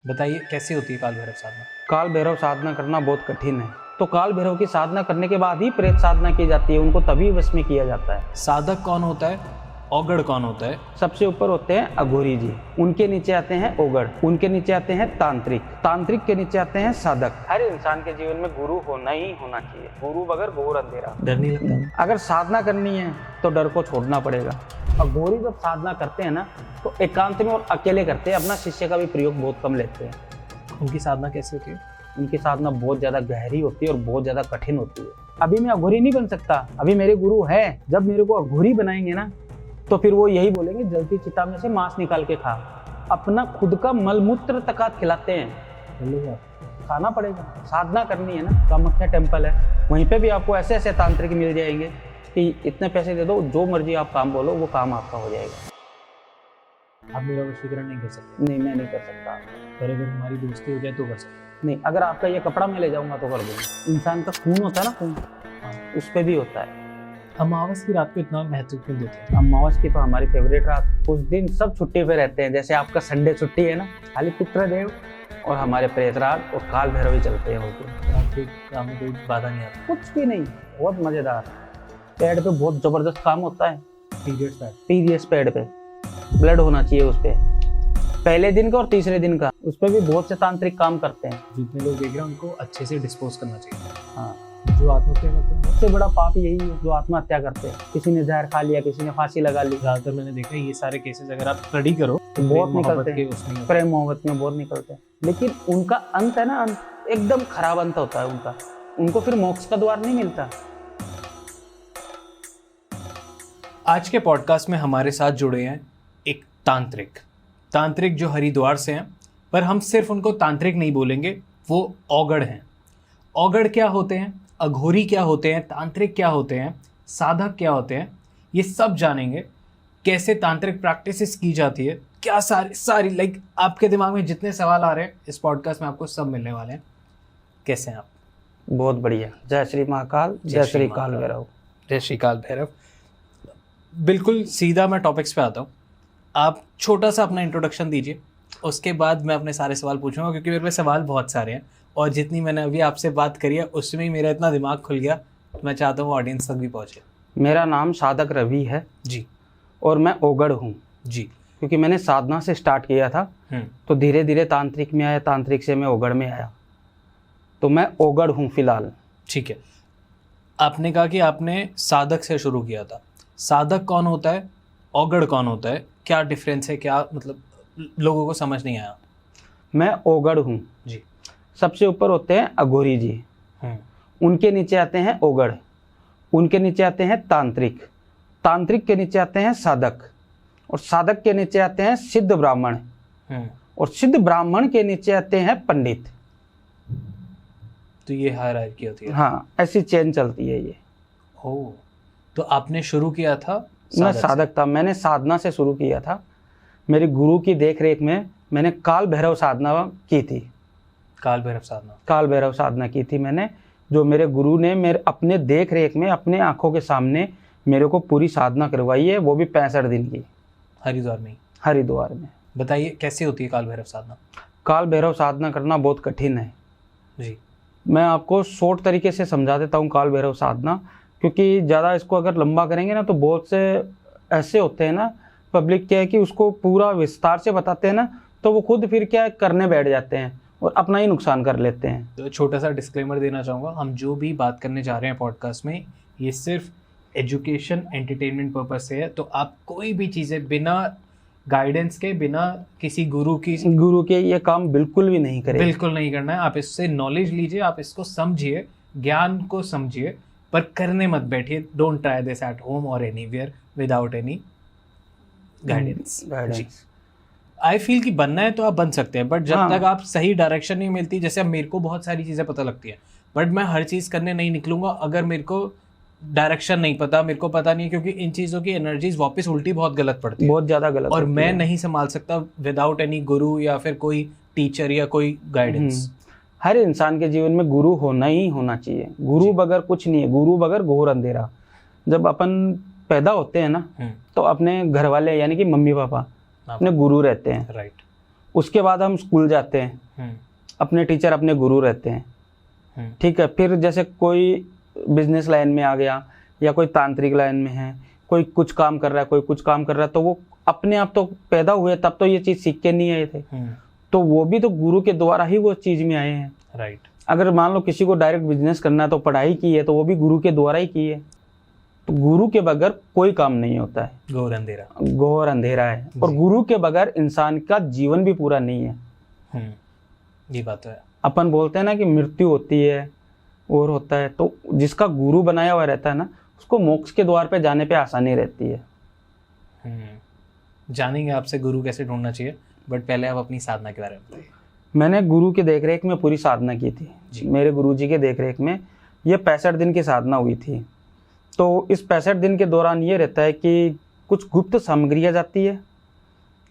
बताइए कैसे होती है काल भैरव साधना। काल भैरव साधना करना बहुत कठिन है। तो काल भैरव की साधना करने के बाद ही प्रेत साधना की जाती है, उनको तभी वश में किया जाता है। साधक कौन होता है, औगड़ कौन होता है? सबसे ऊपर होते हैं अघोरी जी, उनके नीचे आते हैं ओगड़, उनके नीचे आते हैं तांत्रिक, तांत्रिक के नीचे आते हैं साधक। हर इंसान के जीवन में गुरु होना ही होना चाहिए, गुरु बगैर घोर अंधेरा। डर नहीं लगता? अगर साधना करनी है तो डर को छोड़ना पड़ेगा। अघोरी जब साधना करते हैं ना तो एकांत में और अकेले करते हैं, अपना शिष्य का भी प्रयोग बहुत कम लेते हैं। उनकी साधना कैसे होती है? उनकी साधना बहुत ज़्यादा गहरी होती है और बहुत ज़्यादा कठिन होती है। अभी मैं अघोरी नहीं बन सकता, अभी मेरे गुरु है। जब मेरे को अघोरी बनाएंगे ना तो फिर वो यही बोलेंगे जलती चिता में से मांस निकाल के खा। अपना खुद का मलमूत्र तक खिलाते हैं, खाना पड़ेगा। साधना करनी है ना, कामाख्या टेम्पल है, वहीं पे भी आपको ऐसे ऐसे तांत्रिक मिल जाएंगे कि इतने पैसे दे दो, जो मर्जी आप काम बोलो वो काम आपका हो जाएगा। आप मेरा वशीकरण नहीं कर सकते? नहीं, मैं नहीं कर सकता। पर अगर हमारी दोस्ती हो जाए तो कर सकते? नहीं, अगर आपका ये कपड़ा मैं ले जाऊंगा तो कर दूंगा। इंसान का खून होता है ना, खून, उस पर भी होता है। अमावस की रात को इतना महत्व क्यों देते हैं? अमावस की तो हमारी फेवरेट रात। उस दिन सब छुट्टी पे रहते हैं, जैसे आपका संडे छुट्टी है ना, खाली पितृदेव और हमारे प्रेतराज और काल भैरव ही चलते हैं उस दिन। आपके काम में कोई बाधा नहीं आता? कुछ भी नहीं, बहुत मजेदार। पैड पे बहुत जबरदस्त काम होता है। पीरियड्स पैड पे ब्लड होना चाहिए उस पे, पहले दिन का और तीसरे दिन का। उस पे भी बहुत से तांत्रिक काम करते हैं। जितने लोग देख रहे हैं उनको अच्छे से डिस्पोज करना चाहिए। हाँ, जो आत्महत्या करते हैं सबसे बड़ा पाप यही है, जो आत्महत्या करते हैं। किसी ने जहर खा लिया, किसी ने फांसी लगा ली। ज्यादातर मैंने देखा है ये सारे केसेस अगर आप स्टडी करो तो बहुत प्रेम निकलते मोहब्बत के हैं, उसमें प्रेम मोहब्बत में बहुत निकलते हैं। लेकिन उनका अंत है ना, अंत एकदम खराब अंत होता है उनका। उनको फिर मोक्ष का द्वार नहीं मिलता। आज के पॉडकास्ट में हमारे साथ जुड़े हैं एक तांत्रिक जो हरिद्वार से हैं, पर हम सिर्फ उनको तांत्रिक नहीं बोलेंगे, वो औगड़ हैं। औगड़ क्या होते हैं, अघोरी क्या होते हैं, तांत्रिक क्या होते हैं, साधक क्या होते हैं, ये सब जानेंगे। कैसे तांत्रिक प्रैक्टिसेस की जाती है, क्या सारी लाइक आपके दिमाग में जितने सवाल आ रहे हैं इस पॉडकास्ट में आपको सब मिलने वाले हैं। कैसे हैं आप? बहुत बढ़िया। जय श्री महाकाल, जय श्री काल भैरव। जय श्री काल भैरव। बिल्कुल सीधा मैं टॉपिक्स पे आता हूँ। आप छोटा सा अपना इंट्रोडक्शन दीजिए, उसके बाद मैं अपने सारे सवाल पूछूंगा, क्योंकि मेरे पे सवाल बहुत सारे हैं और जितनी मैंने अभी आपसे बात करी है उसमें ही मेरा इतना दिमाग खुल गया, मैं चाहता हूँ ऑडियंस तक भी पहुँचे। मेरा नाम साधक रवि है जी। और मैं ओगड़ हूँ जी। क्योंकि मैंने साधना से स्टार्ट किया था, तो धीरे धीरे तांत्रिक में आया, तांत्रिक से मैं ओगड़ में आया, तो मैं ओगड़ हूँ फिलहाल। ठीक है। आपने कहा कि आपने साधक से शुरू किया था। साधक कौन होता है, औगड़ कौन होता है, क्या डिफरेंस है, क्या मतलब लोगों को समझ नहीं आया। मैं ओगड़ हूँ जी। सबसे ऊपर होते हैं अघोरी जी, उनके नीचे आते हैं ओगड़, उनके नीचे आते हैं तांत्रिक, तांत्रिक के नीचे आते हैं साधक, और साधक के नीचे आते हैं सिद्ध ब्राह्मण, और सिद्ध ब्राह्मण के नीचे आते हैं पंडित। तो ये हायरार्की होती है। हाँ, ऐसी चेन चलती है ये। ओह, तो आपने शुरू किया था? मैं साधक था, मैंने साधना से शुरू किया था। मेरे गुरु की देख रेख में मैंने काल भैरव साधना की थी। काल भैरव साधना की थी मैंने, जो मेरे गुरु ने मेरे अपने देख रेख में अपने आंखों के सामने मेरे को पूरी साधना करवाई है, वो भी 65 दिन की, हरिद्वार में। बताइए कैसे होती है काल भैरव साधना? काल भैरव साधना करना बहुत कठिन है जी। मैं आपको शॉर्ट तरीके से समझा देता हूँ काल भैरव साधना, क्योंकि ज़्यादा इसको अगर लंबा करेंगे ना तो बहुत से ऐसे होते हैं ना, पब्लिक क्या है कि उसको पूरा विस्तार से बताते हैं ना तो वो खुद फिर क्या करने बैठ जाते हैं और अपना ही नुकसान कर लेते हैं। तो छोटा सा डिस्क्लेमर देना चाहूँगा, हम जो भी बात करने जा रहे हैं पॉडकास्ट में ये सिर्फ एजुकेशन एंटरटेनमेंट पर्पज से है। तो आप कोई भी चीज़ें बिना गाइडेंस के, बिना किसी गुरु के ये काम बिल्कुल भी नहीं करें, बिल्कुल नहीं करना है। आप इससे नॉलेज लीजिए, आप इसको समझिए, ज्ञान को समझिए, पर करने मत बैठिए। Don't try this at home और anywhere without any guidance. I feel कि बनना है तो आप बन सकते हैं, बट जब तक आप सही डायरेक्शन नहीं मिलती, जैसे अब मेरे को बहुत सारी चीज़ें पता लगती है, बट मैं हर चीज़ करने नहीं निकलूंगा अगर मेरे को डायरेक्शन नहीं पता, मेरे को पता नहीं है, क्योंकि इन चीज़ों की एनर्जीज वापस उल्टी बहुत गलत पड़ती है, बहुत ज़्यादा गलत, और मैं नहीं संभाल सकता विदाउट एनी गुरु या फिर कोई टीचर या कोई गाइडेंस। हर इंसान के जीवन में गुरु होना ही होना चाहिए, गुरु बगैर कुछ नहीं है, गुरु बगैर घोर अंधेरा। जब अपन पैदा होते हैं ना तो अपने घर वाले यानी कि मम्मी पापा अपने गुरु रहते हैं, राइट। उसके बाद हम स्कूल जाते हैं, अपने टीचर अपने गुरु रहते हैं। ठीक है, फिर जैसे कोई बिजनेस लाइन में आ गया या कोई तांत्रिक लाइन में है, कोई कुछ काम कर रहा है, कोई कुछ काम कर रहा है, तो वो अपने आप तो पैदा हुए तब तो ये चीज़ सीख के नहीं आए थे, तो वो भी तो गुरु के द्वारा ही वो चीज़ में आए हैं। राइट। अगर मान लो किसी को डायरेक्ट बिजनेस करना है तो पढ़ाई की है तो वो भी गुरु के द्वारा ही की है। तो गुरु के बगैर कोई काम नहीं होता है। घोर अंधेरा, घोर अंधेरा है। और गुरु के बगैर इंसान का जीवन भी पूरा नहीं है। ये बात है। अपन बोलते हैं ना कि मृत्यु होती है और होता है, तो जिसका गुरु बनाया हुआ रहता है ना, उसको मोक्ष के द्वार पे जाने पे आसानी रहती है। जानेंगे आपसे गुरु कैसे ढूंढना चाहिए, बट पहले आप अपनी साधना के बारे में बताइए। मैंने गुरु की देखरेख में पूरी साधना की थी। मेरे गुरुजी के देखरेख में ये 65 दिन की साधना हुई थी। तो इस 65 दिन के दौरान ये रहता है कि कुछ गुप्त सामग्रियाँ जाती है,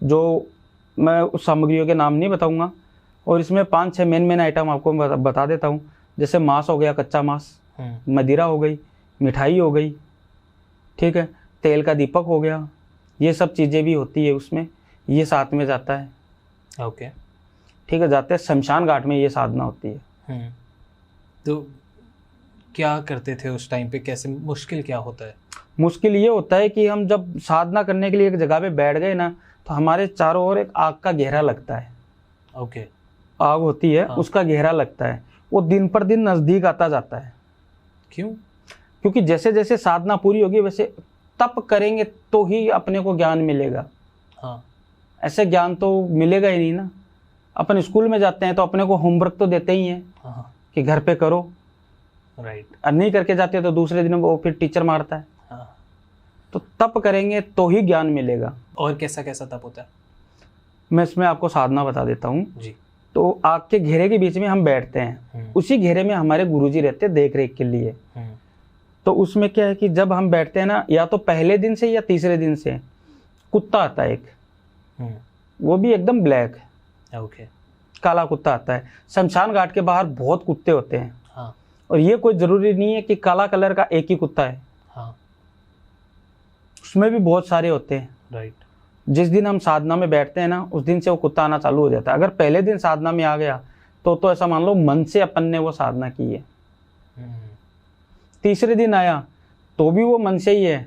जो मैं उस सामग्रियों के नाम नहीं बताऊंगा, और इसमें 5-6 मेन आइटम आपको बता देता हूँ। जैसे मांस हो गया, कच्चा मांस, मदिरा हो गई, मिठाई हो गई, ठीक है, तेल का दीपक हो गया, ये सब चीज़ें भी होती है उसमें, ये साथ में जाता है। ओके, ठीक है, जाते हैं शमशान घाट में ये साधना होती है। तो क्या करते थे उस टाइम पे, कैसे, मुश्किल क्या होता है? मुश्किल ये होता है कि हम जब साधना करने के लिए एक जगह पे बैठ गए ना, तो हमारे चारों ओर एक आग का घेरा लगता है। ओके। आग होती है, उसका घेरा लगता है, वो दिन पर दिन नज़दीक आता जाता है। क्यों? क्योंकि जैसे जैसे साधना पूरी होगी वैसे तप करेंगे तो ही अपने को ज्ञान मिलेगा। हाँ, ऐसे ज्ञान तो मिलेगा ही नहीं ना। अपन स्कूल में जाते हैं तो अपने को होमवर्क तो देते ही हैं। हाँ, कि घर पे करो। राइट। और नहीं करके जाते तो दूसरे दिन वो फिर टीचर मारता है। हाँ। तो तप करेंगे तो ही ज्ञान मिलेगा। और कैसा कैसा तप होता है? मैं इसमें आपको साधना बता देता हूँ जी। तो आग के घेरे के बीच में हम बैठते हैं, उसी घेरे में हमारे गुरुजी रहते हैं देख रेख के लिए। तो उसमें क्या है कि जब हम बैठते हैं ना, या तो पहले दिन से या तीसरे दिन से कुत्ता आता है एक, वो भी एकदम ब्लैक, ओके, काला कुत्ता आता है। शमशान घाट के बाहर बहुत कुत्ते होते हैं। हाँ। और ये कोई जरूरी नहीं है कि काला कलर का एक ही कुत्ता है। हाँ। उसमें भी बहुत सारे होते हैं। राइट। जिस दिन हम साधना में बैठते हैं ना, उस दिन से वो कुत्ता आना चालू हो जाता है। अगर पहले दिन साधना में आ गया तो ऐसा मान लो मन से अपन ने वो साधना की है। तीसरे दिन आया तो भी वो मन से ही है,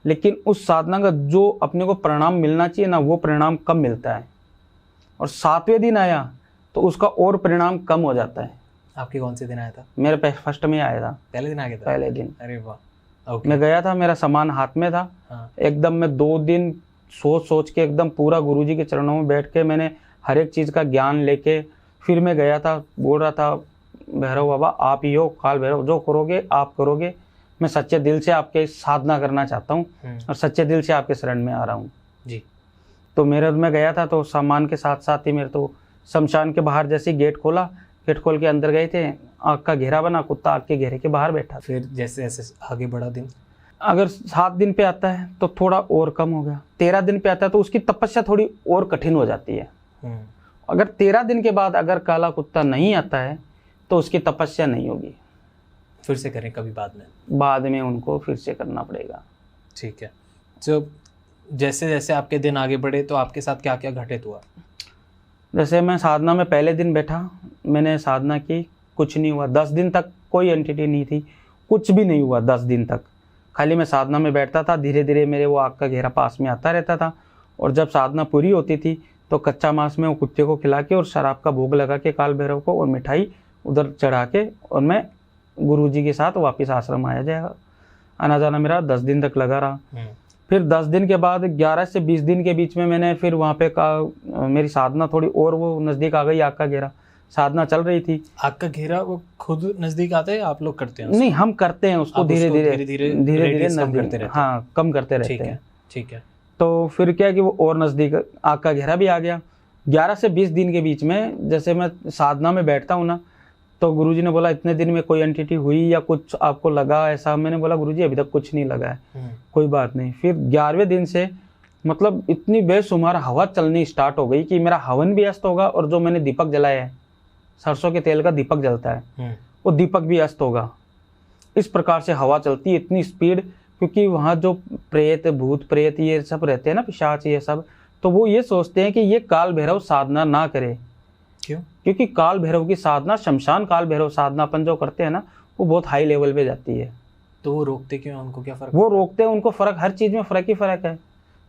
लेकिन उस साधना का जो अपने को परिणाम मिलना चाहिए ना, वो परिणाम कम मिलता है। और 7वें दिन आया तो उसका और परिणाम कम हो जाता है। आपके कौन से दिन आया था? मेरे फर्स्ट में आया था। पहले दिन आ गया था? पहले दिन। अरे वाह। ओके। मैं गया था, मेरा सामान हाथ में था। हाँ। एकदम मैं 2 दिन सोच के एकदम पूरा गुरुजी के चरणों में बैठ के मैंने हर एक चीज़ का ज्ञान लेके फिर मैं गया था। बोल रहा था, भैरव बाबा आप ही हो, काल भैरव, जो करोगे आप करोगे, मैं सच्चे दिल से आपके साधना करना चाहता हूँ और सच्चे दिल से आपके शरण में आ रहा हूँ जी। तो मैं गया था, तो सामान के साथ साथ ही मेरे तो शमशान के बाहर जैसे गेट खोला, गेट खोल के अंदर गए थे, आग का घेरा बना, कुत्ता आग के घेरे के बाहर बैठा। फिर जैसे जैसे आगे बढ़ा दिन, अगर 7 दिन पे आता है तो थोड़ा और कम हो गया, 13 दिन पे आता है तो उसकी तपस्या थोड़ी और कठिन हो जाती है। अगर 13 दिन के बाद अगर काला कुत्ता नहीं आता है तो उसकी तपस्या नहीं होगी। फिर से करें कभी बाद में उनको फिर से करना पड़ेगा। ठीक है। तो जैसे जैसे आपके दिन आगे बढ़े तो आपके साथ क्या क्या घटित हुआ? जैसे मैं साधना में पहले दिन बैठा, मैंने साधना की, कुछ नहीं हुआ। 10 दिन तक कोई एंटिटी नहीं थी, कुछ भी नहीं हुआ 10 दिन तक। खाली मैं साधना में बैठता था, धीरे धीरे मेरे वो आग का घेरा पास में आता रहता था। और जब साधना पूरी होती थी तो कच्चा मांस में वो कुत्ते को खिला के और शराब का भोग लगा के काल भैरव को और मिठाई उधर चढ़ा के और मैं गुरुजी के साथ वापस आश्रम आया जाएगा। आना जाना मेरा 10 दिन तक लगा रहा। फिर 10 दिन के बाद 11 से 20 दिन के बीच में मैंने फिर वहाँ पे मेरी साधना थोड़ी और वो नज़दीक आ गई। आग का घेरा साधना चल रही थी। आग का घेरा वो खुद नज़दीक आता है, आप लोग करते हैं? नहीं, हम करते हैं उसको धीरे धीरे नज़दीक, हाँ, कम करते रहते हैं। ठीक है। तो फिर क्या कि वो और नज़दीक आग का घेरा भी आ गया। 11 से 20 दिन के बीच में जैसे मैं साधना में बैठता हूँ ना, तो गुरुजी ने बोला इतने दिन में कोई एंटिटी हुई या कुछ आपको लगा ऐसा? मैंने बोला गुरुजी अभी तक कुछ नहीं लगा है। कोई बात नहीं। फिर 11वें दिन से मतलब इतनी बेशुमार हवा चलनी स्टार्ट हो गई कि मेरा हवन भी अस्त होगा और जो मैंने दीपक जलाया है, सरसों के तेल का दीपक जलता है, वो दीपक भी अस्त होगा। इस प्रकार से हवा चलती है, इतनी स्पीड, क्योंकि वहाँ जो प्रेत, भूत प्रेत ये सब रहते हैं ना, पिशाच ये सब, तो वो ये सोचते हैं कि ये काल भैरव साधना ना करे। क्यों? क्योंकि काल भैरव की साधना, शमशान काल भैरव साधना अपन जो करते हैं ना, वो बहुत हाई लेवल पे जाती है। तो वो रोकते क्यों हैं? उनको क्या फर्क? वो रोकते हैं, उनको फर्क, हर चीज में फर्क ही फर्क है।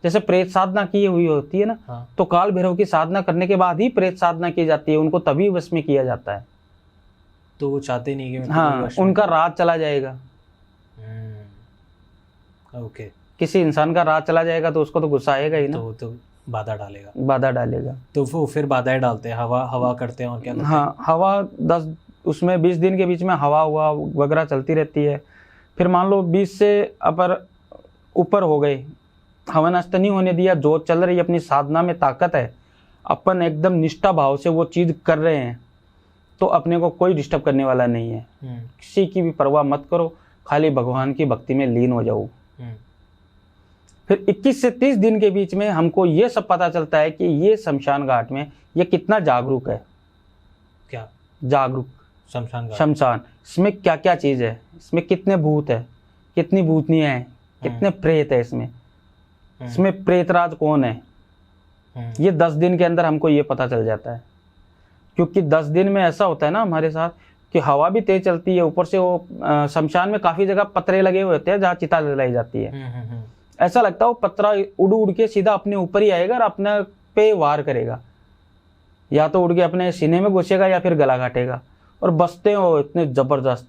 जैसे प्रेत साधना की हुई होती है ना, हाँ। तो काल भैरव की साधना करने के बाद ही प्रेत साधना की जाती है, उनको तभी वश में किया जाता है। तो वो चाहते नहीं कि हाँ, उनका राज चला जाएगा। ओके। किसी इंसान का राज चला जाएगा तो उसको तो गुस्सा आएगा ही ना, तो बाधा डालेगा। बाधा डालेगा। तो वो फिर बाधाएं डालते हैं, हवा करते हैं और क्या करते हैं? हाँ, हवा 10 उसमें 20 दिन के बीच में हवा वगैरह चलती रहती है। फिर मान लो 20 से ऊपर हो गए, हवन अस्त नहीं होने दिया, जोत चल रही है, अपनी साधना में ताकत है, अपन एकदम निष्ठा भाव से वो चीज कर रहे हैं, तो अपने को कोई डिस्टर्ब करने वाला नहीं है। किसी की भी परवाह मत करो, खाली भगवान की भक्ति में लीन हो जाओ। फिर 21 से 30 दिन के बीच में हमको ये सब पता चलता है कि ये शमशान घाट में ये कितना जागरूक है। क्या जागरूक? शमशान घाट। शमशान, इसमें क्या क्या चीज है, इसमें कितने भूत है, कितनी भूतनियां हैं, कितने प्रेत है इसमें प्रेतराज कौन है, ये 10 दिन के अंदर हमको ये पता चल जाता है। क्योंकि 10 दिन में ऐसा होता है ना हमारे साथ कि हवा भी तेज चलती है, ऊपर से वो शमशान में काफी जगह पतरे लगे हुए होते हैं जहाँ चिता जलाई जाती है। ऐसा लगता है वो पतरा उड़ उड़ के सीधा अपने ऊपर ही आएगा और अपने पे वार करेगा, या तो उड़ के अपने सीने में घुसेगा या फिर गला काटेगा। और बसते हैं वो इतने जबरदस्त,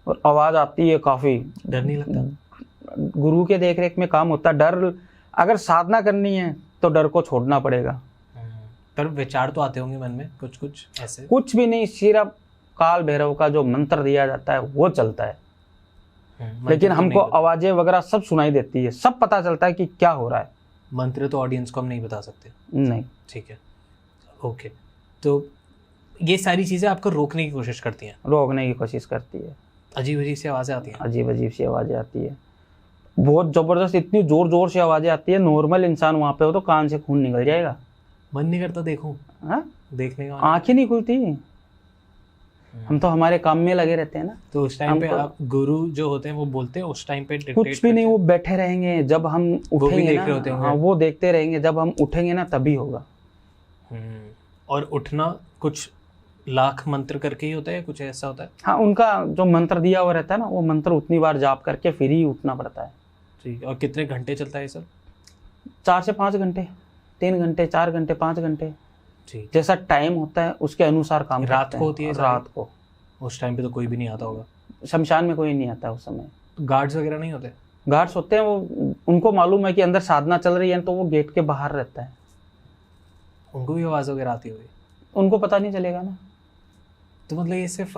और आवाज आती है काफी। डर नहीं लगता? गुरु के देख रेख में काम होता है। डर, अगर साधना करनी है तो डर को छोड़ना पड़ेगा। पर विचार तो आते होंगे मन में कुछ कुछ ऐसे? कुछ भी नहीं, सिर्फ काल भैरव का जो मंत्र दिया जाता है वो चलता है। लेकिन हमको आवाजें वगैरह सब सुनाई देती है, सब पता चलता है कि क्या हो रहा है। मंत्र तो ऑडियंस को हम नहीं बता सकते। नहीं। ठीक है, ओके। तो ये सारी चीजें आपको रोकने की कोशिश करती हैं? रोकने की कोशिश करती है। अजीब अजीब सी आवाजें आती हैं? अजीब अजीब सी आवाजें आती है, बहुत जबरदस्त, इतनी जोर जोर से आवाजें आती है, नॉर्मल इंसान वहां पे हो तो कान से खून निकल जाएगा। मन नहीं करता देखूं? हाँ, देखने का आंखें नहीं खुलती। हम तो हमारे काम में लगे रहते हैं ना। तो उस टाइम पे आप गुरु जो होते हैं वो बोलते हैं उस टाइम पे कुछ भी नहीं, वो बैठे रहेंगे, जब हम उठेंगे देख रहे होते ना, हाँ वो देखते रहेंगे, जब हम उठेंगे ना तभी होगा। और उठना कुछ लाख मंत्र करके ही होता है या कुछ ऐसा होता है? हाँ, उनका जो मंत्र दिया हुआ रहता है ना, वो मंत्र उतनी बार जाप करके फिर ही उठना पड़ता है। ठीक है। और कितने घंटे चलता है सर? 4 से 5 घंटे, 3 घंटे, 4 घंटे, 5 घंटे, ठीक। जैसा टाइम होता है उसके अनुसार काम रात करते को हैं। होती है? रात को। उस टाइम पे तो कोई भी नहीं आता होगा? शमशान में कोई नहीं आता उस समय। गार्ड्स वगैरह नहीं होते? गार्ड्स होते हैं, वो उनको मालूम है कि अंदर साधना चल रही है, तो वो गेट के बाहर रहता है। उनको भी आवाज वगैरह आती होगी? उनको पता नहीं चलेगा ना। तो मतलब ये सिर्फ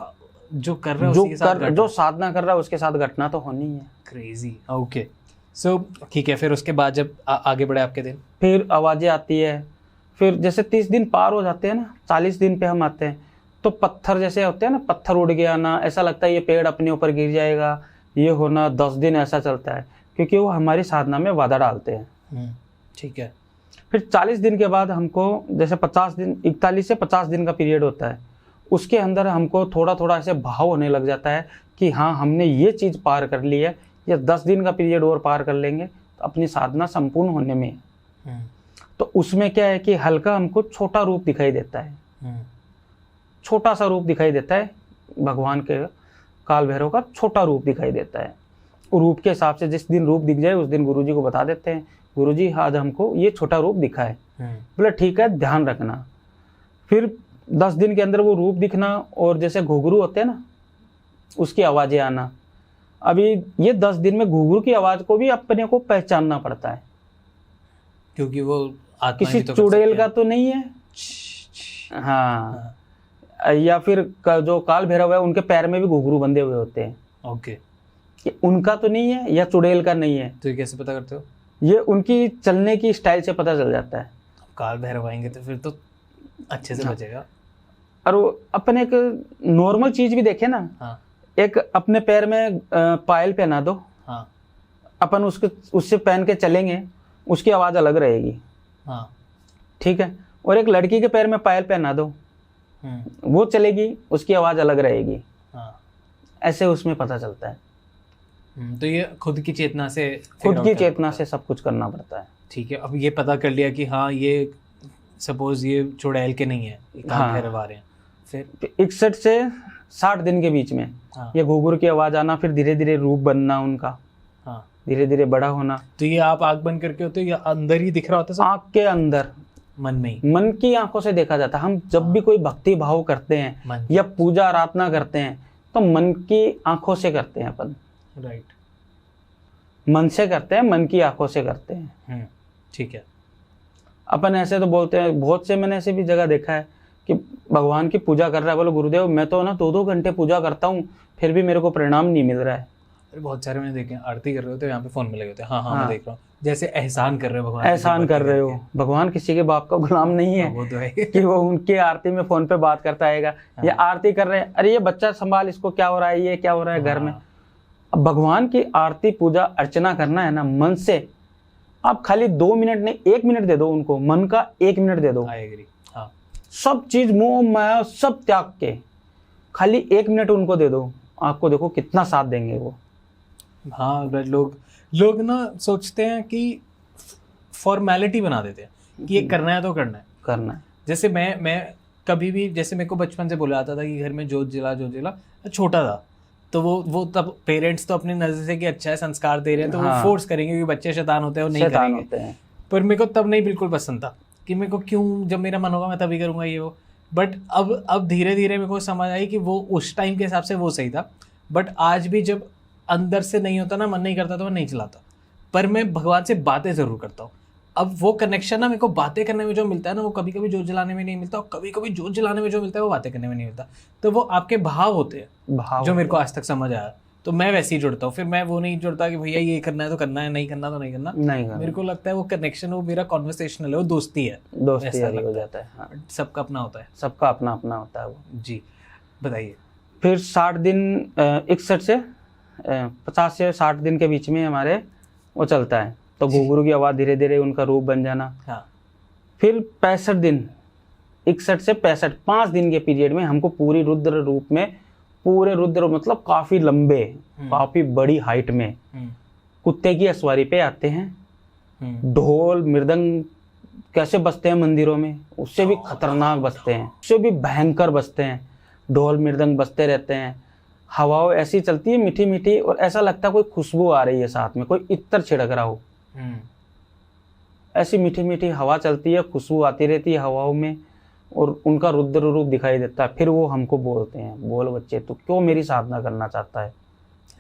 जो कर रहा है उसी के साथ जो साधना कर रहा है उसके साथ घटना तो होनी है। क्रेजी। ओके, सो ठीक है। फिर उसके बाद जब आगे बढ़े आपके दिन? फिर आवाजें आती है। फिर जैसे 30 दिन पार हो जाते हैं ना, 40 दिन पे हम आते हैं, तो पत्थर जैसे होते हैं ना, पत्थर उड़ गया ना, ऐसा लगता है ये पेड़ अपने ऊपर गिर जाएगा, ये होना 10 दिन ऐसा चलता है, क्योंकि वो हमारी साधना में बाधा डालते हैं। ठीक है। फिर 40 दिन के बाद हमको, जैसे 50 दिन, 41 से 50 दिन का पीरियड होता है, उसके अंदर हमको थोड़ा थोड़ा ऐसे भाव होने लग जाता है कि हाँ हमने ये चीज़ पार कर ली है, या 10 दिन का पीरियड और पार कर लेंगे तो अपनी साधना संपूर्ण होने में है। तो उसमें क्या है कि हल्का हमको छोटा रूप दिखाई देता है, छोटा सा रूप दिखाई देता है, भगवान के काल भैरव का छोटा रूप दिखाई देता है। रूप के हिसाब से जिस दिन रूप दिख जाए उस दिन गुरुजी को बता देते हैं, गुरुजी आज हमको ये छोटा रूप दिखा है। बोले ठीक है, ध्यान रखना। फिर 10 दिन के अंदर वो रूप दिखना, और जैसे घुघरू होते हैं ना, उसकी आवाजें आना। अभी ये 10 दिन में घुघरू की आवाज को भी अपने को पहचानना पड़ता है, क्योंकि वो किसी तो चुड़ैल का तो नहीं है। हाँ, या फिर जो काल भैरव है उनके पैर में भी घुघरू बंधे हुए होते हैं। ओके, उनका तो नहीं है या चुड़ैल का नहीं है। तो ये कैसे पता करते हो? ये उनकी चलने की स्टाइल से पता चल जाता है। काल भैरव आएंगे तो फिर तो अच्छे से बचेगा। और अपने एक नॉर्मल चीज भी देखे ना। हाँ। एक अपने पैर में पायल पहना दो। हाँ। अपन उससे पहन के चलेंगे, उसकी आवाज अलग रहेगी। हाँ। ठीक है। और एक लड़की के पैर में पायल पहना दो, वो चलेगी, उसकी आवाज अलग रहेगी। हाँ। ऐसे उसमें पता चलता है। तो ये खुद की चेतना से खुद figure की out करना चेतना पड़ता से सब कुछ करना पड़ता है। है। ठीक है, अब ये पता कर लिया कि हाँ ये सपोज ये चुड़ैल के नहीं है, ये काम हाँ। करवा रहे हैं, फिर 61 से 60 दिन के बीच में हाँ ये घुघुर की आवाज आना, फिर धीरे धीरे रूप बनना उनका, हाँ। धीरे धीरे बड़ा होना। तो ये आप आँख बंद करके होते हो या अंदर ही दिख रहा होता है सब? आंख के अंदर, मन में ही? मन की आंखों से देखा जाता है। हम जब भी कोई भक्ति भाव करते हैं मन या पूजा आराधना करते हैं तो मन की आंखों से करते हैं अपन, राइट। मन से करते हैं, मन की आंखों से करते हैं। ठीक है। अपन ऐसे तो बोलते हैं, बहुत से मैंने ऐसे भी जगह देखा है कि भगवान की पूजा कर रहा है, बोलो गुरुदेव मैं तो ना 2-2 घंटे पूजा करता हूँ फिर भी मेरे को परिणाम नहीं मिल रहा है। अरे बहुत सारे मैंने देखे हैं, आरती कर रहे होते हैं यहाँ पे फोन में लगे होते हैं। हाँ हाँ मैं हाँ। देख रहा हूँ, जैसे एहसान कर रहे हो भगवान, एहसान कर रहे हो। भगवान किसी के बाप का गुलाम नहीं है वो तो है। कि वो उनकी आरती में फोन पे बात करता आएगा। ये आरती कर रहे हैं, अरे ये बच्चा संभाल, इसको क्या हो रहा है, ये क्या हो रहा है घर में। अब भगवान की आरती पूजा अर्चना करना है ना मन से, आप खाली 2 मिनट नहीं 1 मिनट दे दो उनको, मन का 1 मिनट दे दो। I agree. हाँ सब चीज मोह माया सब त्याग के खाली 1 मिनट उनको दे दो, आपको देखो कितना साथ देंगे वो। हाँ, बट लोग ना सोचते हैं कि फॉर्मेलिटी बना देते हैं कि ये करना है तो करना है। जैसे मैं कभी भी, जैसे मेरे को बचपन से बोला जाता था कि घर में जोत जला, छोटा था तो वो तब पेरेंट्स तो अपनी नजर से कि अच्छा है संस्कार दे रहे हैं तो हाँ। वो फोर्स करेंगे क्योंकि बच्चे शैतान होते हैं वो नहीं करेंगे। पर मेरे को तब नहीं बिल्कुल पसंद था कि मेरे को क्यों, जब मेरा मन होगा मैं तभी करूँगा ये वो। बट अब धीरे धीरे मेरे को समझ आई कि वो उस टाइम के हिसाब से वो सही था। बट आज भी जब अंदर से नहीं होता ना, मन नहीं करता तो मैं नहीं चलाता, पर मैं भगवान से बातें ज़रूर करता हूँ। अब वो कनेक्शन ना मेरे को बातें करने में जो मिलता है ना, वो कभी कभी जोत जलाने में नहीं मिलता और कभी कभी जोत जलाने में जो मिलता है वो बातें करने में नहीं मिलता। तो वो आपके भाव होते हैं, भाव जो मेरे को आज तक समझ आया। तो मैं वैसे ही जुड़ता हूँ, फिर मैं वो नहीं जुड़ता कि भैया ये करना है तो करना है, नहीं करना तो नहीं करना। मेरे को लगता है वो कनेक्शन, वो मेरा कॉन्वर्सेशनल है, वो दोस्ती है, दोस्ती हो जाता है। हाँ। सबका अपना होता है, सबका अपना अपना होता है वो। जी बताइए। फिर 60 दिन 61 से 50 से 60 दिन के बीच में हमारे वो चलता है, तो घुघरू की आवाज़ धीरे धीरे उनका रूप बन जाना। हाँ। फिर 65 दिन 61 से 65 5 दिन के पीरियड में हमको पूरी रुद्र रूप में, पूरे रुद्र मतलब काफ़ी लंबे, काफ़ी बड़ी हाइट में कुत्ते की असवारी पे आते हैं। ढोल मृदंग कैसे बजते हैं मंदिरों में, उससे भी खतरनाक बजते हैं, उससे भी भयंकर बजते हैं। ढोल मृदंग बजते रहते हैं, हवाओं ऐसी चलती है मीठी मीठी, और ऐसा लगता है कोई खुशबू आ रही है, साथ में कोई इत्र छिड़क रहा हो। ऐसी मीठी मीठी हवा चलती है, खुशबू आती रहती है हवाओं में, और उनका रुद्र रूप दिखाई देता है। फिर वो हमको बोलते हैं, बोल बच्चे तू क्यों मेरी साधना करना चाहता है।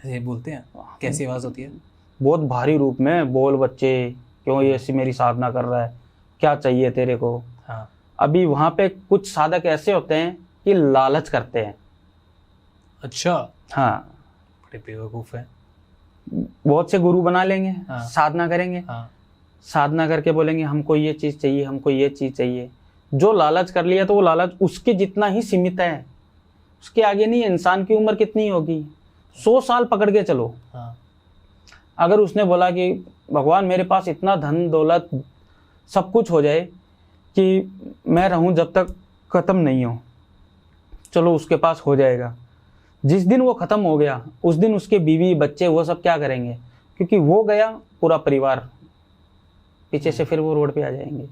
ये बोलते हैं, कैसी आवाज़ होती है? बहुत भारी रूप में, बोल बच्चे क्यों ये ऐसी मेरी साधना कर रहा है, क्या चाहिए तेरे को। हाँ। अभी वहाँ पे कुछ साधक ऐसे होते हैं कि लालच करते हैं। अच्छा। हाँ, बड़े बेवकूफ़ हैं। बहुत से गुरु बना लेंगे। हाँ। साधना करेंगे। हाँ। साधना करके बोलेंगे हमको ये चीज़ चाहिए, हमको ये चीज़ चाहिए। जो लालच कर लिया तो वो लालच उसके जितना ही सीमित है, उसके आगे नहीं है। इंसान की उम्र कितनी होगी, 100 साल पकड़ के चलो। हाँ। अगर उसने बोला कि भगवान मेरे पास इतना धन दौलत सब कुछ हो जाए कि मैं रहूं जब तक ख़त्म नहीं हो, चलो उसके पास हो जाएगा। जिस दिन वो ख़त्म हो गया उस दिन उसके बीवी बच्चे वो सब क्या करेंगे, क्योंकि वो गया पूरा परिवार पीछे से फिर वो रोड पे आ जाएंगे।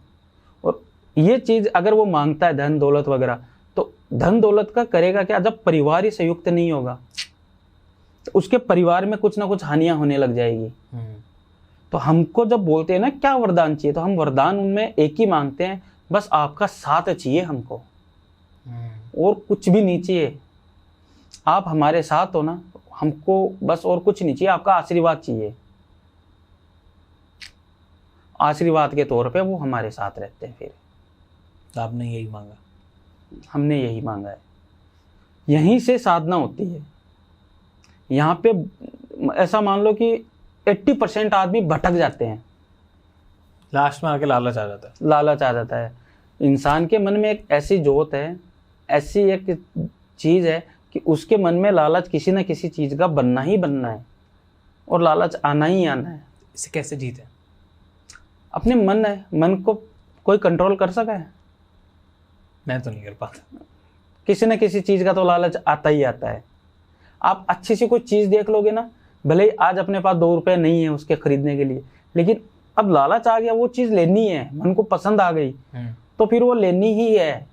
और ये चीज़ अगर वो मांगता है धन दौलत वगैरह, तो धन दौलत का करेगा क्या जब परिवार ही संयुक्त नहीं होगा, तो उसके परिवार में कुछ ना कुछ हानियां होने लग जाएगी। तो हमको जब बोलते हैं ना क्या वरदान चाहिए, तो हम वरदान उनमें एक ही मांगते हैं, बस आपका साथ चाहिए हमको, और कुछ भी नहीं चाहिए। आप हमारे साथ हो ना, हमको बस और कुछ नहीं चाहिए, आपका आशीर्वाद चाहिए। आशीर्वाद के तौर पे वो हमारे साथ रहते हैं। फिर तो आपने यही मांगा? हमने यही मांगा है। यहीं से साधना होती है। यहाँ पे ऐसा मान लो कि 80% आदमी भटक जाते हैं, लास्ट में आके लालच आ जाता है। लालच आ जाता है। इंसान के मन में एक ऐसी जोत है, ऐसी एक चीज़ है कि उसके मन में लालच किसी न किसी चीज़ का बनना ही बनना है, और लालच आना ही आना है। इसे कैसे जीते? अपने मन है, मन को कोई कंट्रोल कर सका है? मैं तो नहीं कर पाता। किसी न किसी चीज़ का तो लालच आता ही आता है। आप अच्छी सी कोई चीज़ देख लोगे ना, भले ही आज अपने पास 2 रुपए नहीं है उसके खरीदने के लिए, लेकिन अब लालच आ गया, वो चीज लेनी है, मन को पसंद आ गई तो फिर वो लेनी ही है।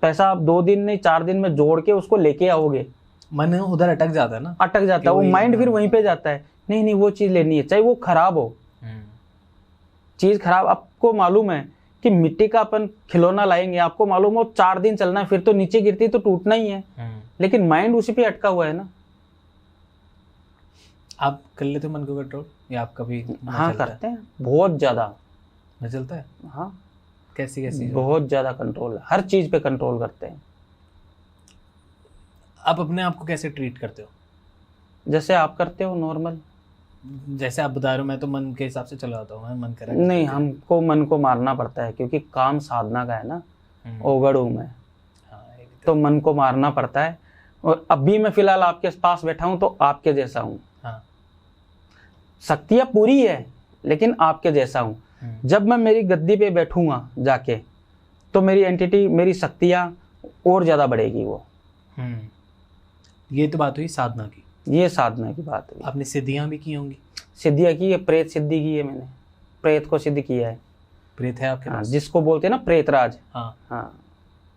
पैसा आप 2 दिन नहीं 4 दिन में जोड़ के उसको लेके आओगे, मन उधर अटक जाता है ना, अटक जाता है, वो माइंड फिर वहीं पे जाता है, नहीं नहीं वो चीज लेनी है, चाहे वो खराब हो। चीज खराब, आपको मालूम है कि मिट्टी का अपन खिलौना लाएंगे, आपको मालूम हो 4 दिन चलना है, फिर तो नीचे गिरती तो टूटना ही है, लेकिन माइंड उसी पे अटका हुआ है ना। आप कर लेते हो मन को कंट्रोल, या आप कभी हाँ करते हैं, बहुत ज्यादा न चलता है। हाँ कैसी कैसी बहुत ज्यादा कंट्रोल है, हर चीज पे कंट्रोल करते हैं। आप अपने आप को कैसे ट्रीट करते हो? जैसे आप करते हो नॉर्मल। जैसे आप बता रहे हो, मैं तो मन के हिसाब से चला जाता हूँ, मन करे नहीं, हमको मन को मारना पड़ता है, क्योंकि काम साधना का है ना, ओगड़ हूँ मैं, तो मन को मारना पड़ता है। और अभी मैं फिलहाल आपके पास बैठा हूँ तो आपके जैसा हूँ, शक्तियाँ पूरी है लेकिन आपके जैसा हूँ। जब मैं मेरी गद्दी पे बैठूंगा जाके तो मेरी एंटिटी, मेरी शक्तियाँ और ज्यादा बढ़ेगी वो। ये तो बात हुई साधना की, ये साधना की बात हुई। आपने सिद्धियां भी की होंगी? सिद्धियाँ की है, प्रेत सिद्धि की है मैंने, प्रेत को सिद्ध किया है। प्रेत है आपके पास? जिसको बोलते हैं ना प्रेतराज। हाँ हाँ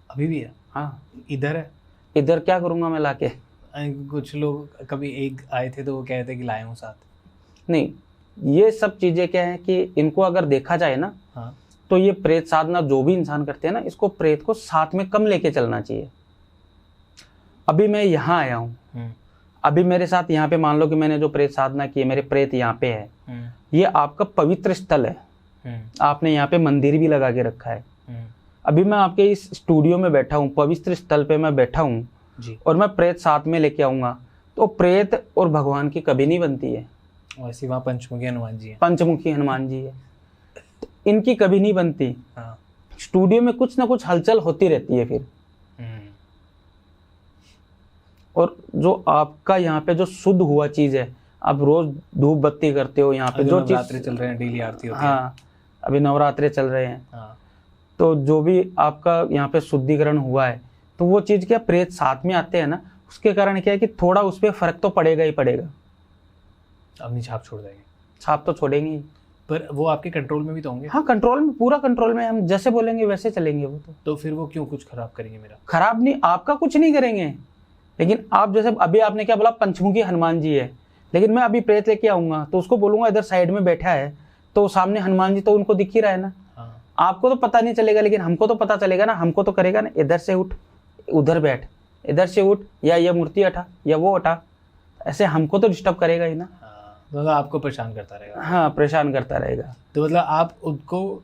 अभी भी है? हाँ इधर है। इधर क्या करूंगा मैं लाके? कुछ लोग कभी एक आए थे तो वो कहते थे कि लाए हूँ साथ। नहीं, ये सब चीजें क्या है कि इनको अगर देखा जाए ना, तो ये प्रेत साधना जो भी इंसान करते हैं ना, इसको प्रेत को साथ में कम लेके चलना चाहिए। अभी मैं यहाँ आया हूँ, अभी मेरे साथ यहाँ पे मान लो कि मैंने जो प्रेत साधना की है, मेरे प्रेत यहाँ पे है, ये आपका पवित्र स्थल है, आपने यहाँ पे मंदिर भी लगा के रखा है। अभी मैं आपके इस स्टूडियो में बैठा हूँ, पवित्र स्थल पे मैं बैठा हूँ, और मैं प्रेत साथ में लेके आऊंगा तो प्रेत और भगवान की कभी नहीं बनती है। वैसे वहाँ पंचमुखी हनुमान जी है, पंचमुखी हनुमान जी है, तो इनकी कभी नहीं बनती। स्टूडियो में कुछ ना कुछ हलचल होती रहती है फिर। और जो आपका यहाँ पे जो शुद्ध हुआ चीज है, आप रोज धूप बत्ती करते हो यहाँ पे, जो नवरात्रे चल रहे हैं, डेली आरती होती है। हाँ अभी नवरात्रे चल रहे हैं, तो जो भी आपका यहाँ पे शुद्धिकरण हुआ है, तो वो चीज क्या प्रेत साथ में आते हैं ना, उसके कारण क्या है कि थोड़ा उस पर फर्क तो पड़ेगा ही पड़ेगा। अपनी छाप छोड़ देंगे? छाप तो छोड़ेंगे ही, पर वो आपके कंट्रोल में भी तो होंगे। हाँ कंट्रोल में, पूरा कंट्रोल में, हम जैसे बोलेंगे वैसे चलेंगे वो तो फिर वो क्यों कुछ खराब करेंगे मेरा? खराब नहीं, आपका कुछ नहीं करेंगे, लेकिन आप जैसे अभी आपने क्या बोला पंचमुखी हनुमान जी है, लेकिन मैं अभी प्रेत लेके आऊंगा तो उसको बोलूंगा इधर साइड में बैठा है, तो सामने हनुमान जी तो उनको दिख ही रहा है ना। आपको तो पता नहीं चलेगा, लेकिन हमको तो पता चलेगा ना, हमको तो करेगा ना, इधर से उठ उधर बैठ, इधर से उठ, या ये मूर्ति हटा या वो हटा, ऐसे हमको तो डिस्टर्ब करेगा ही ना। मतलब आपको परेशान करता रहेगा। हाँ परेशान करता रहेगा। तो मतलब आप उनको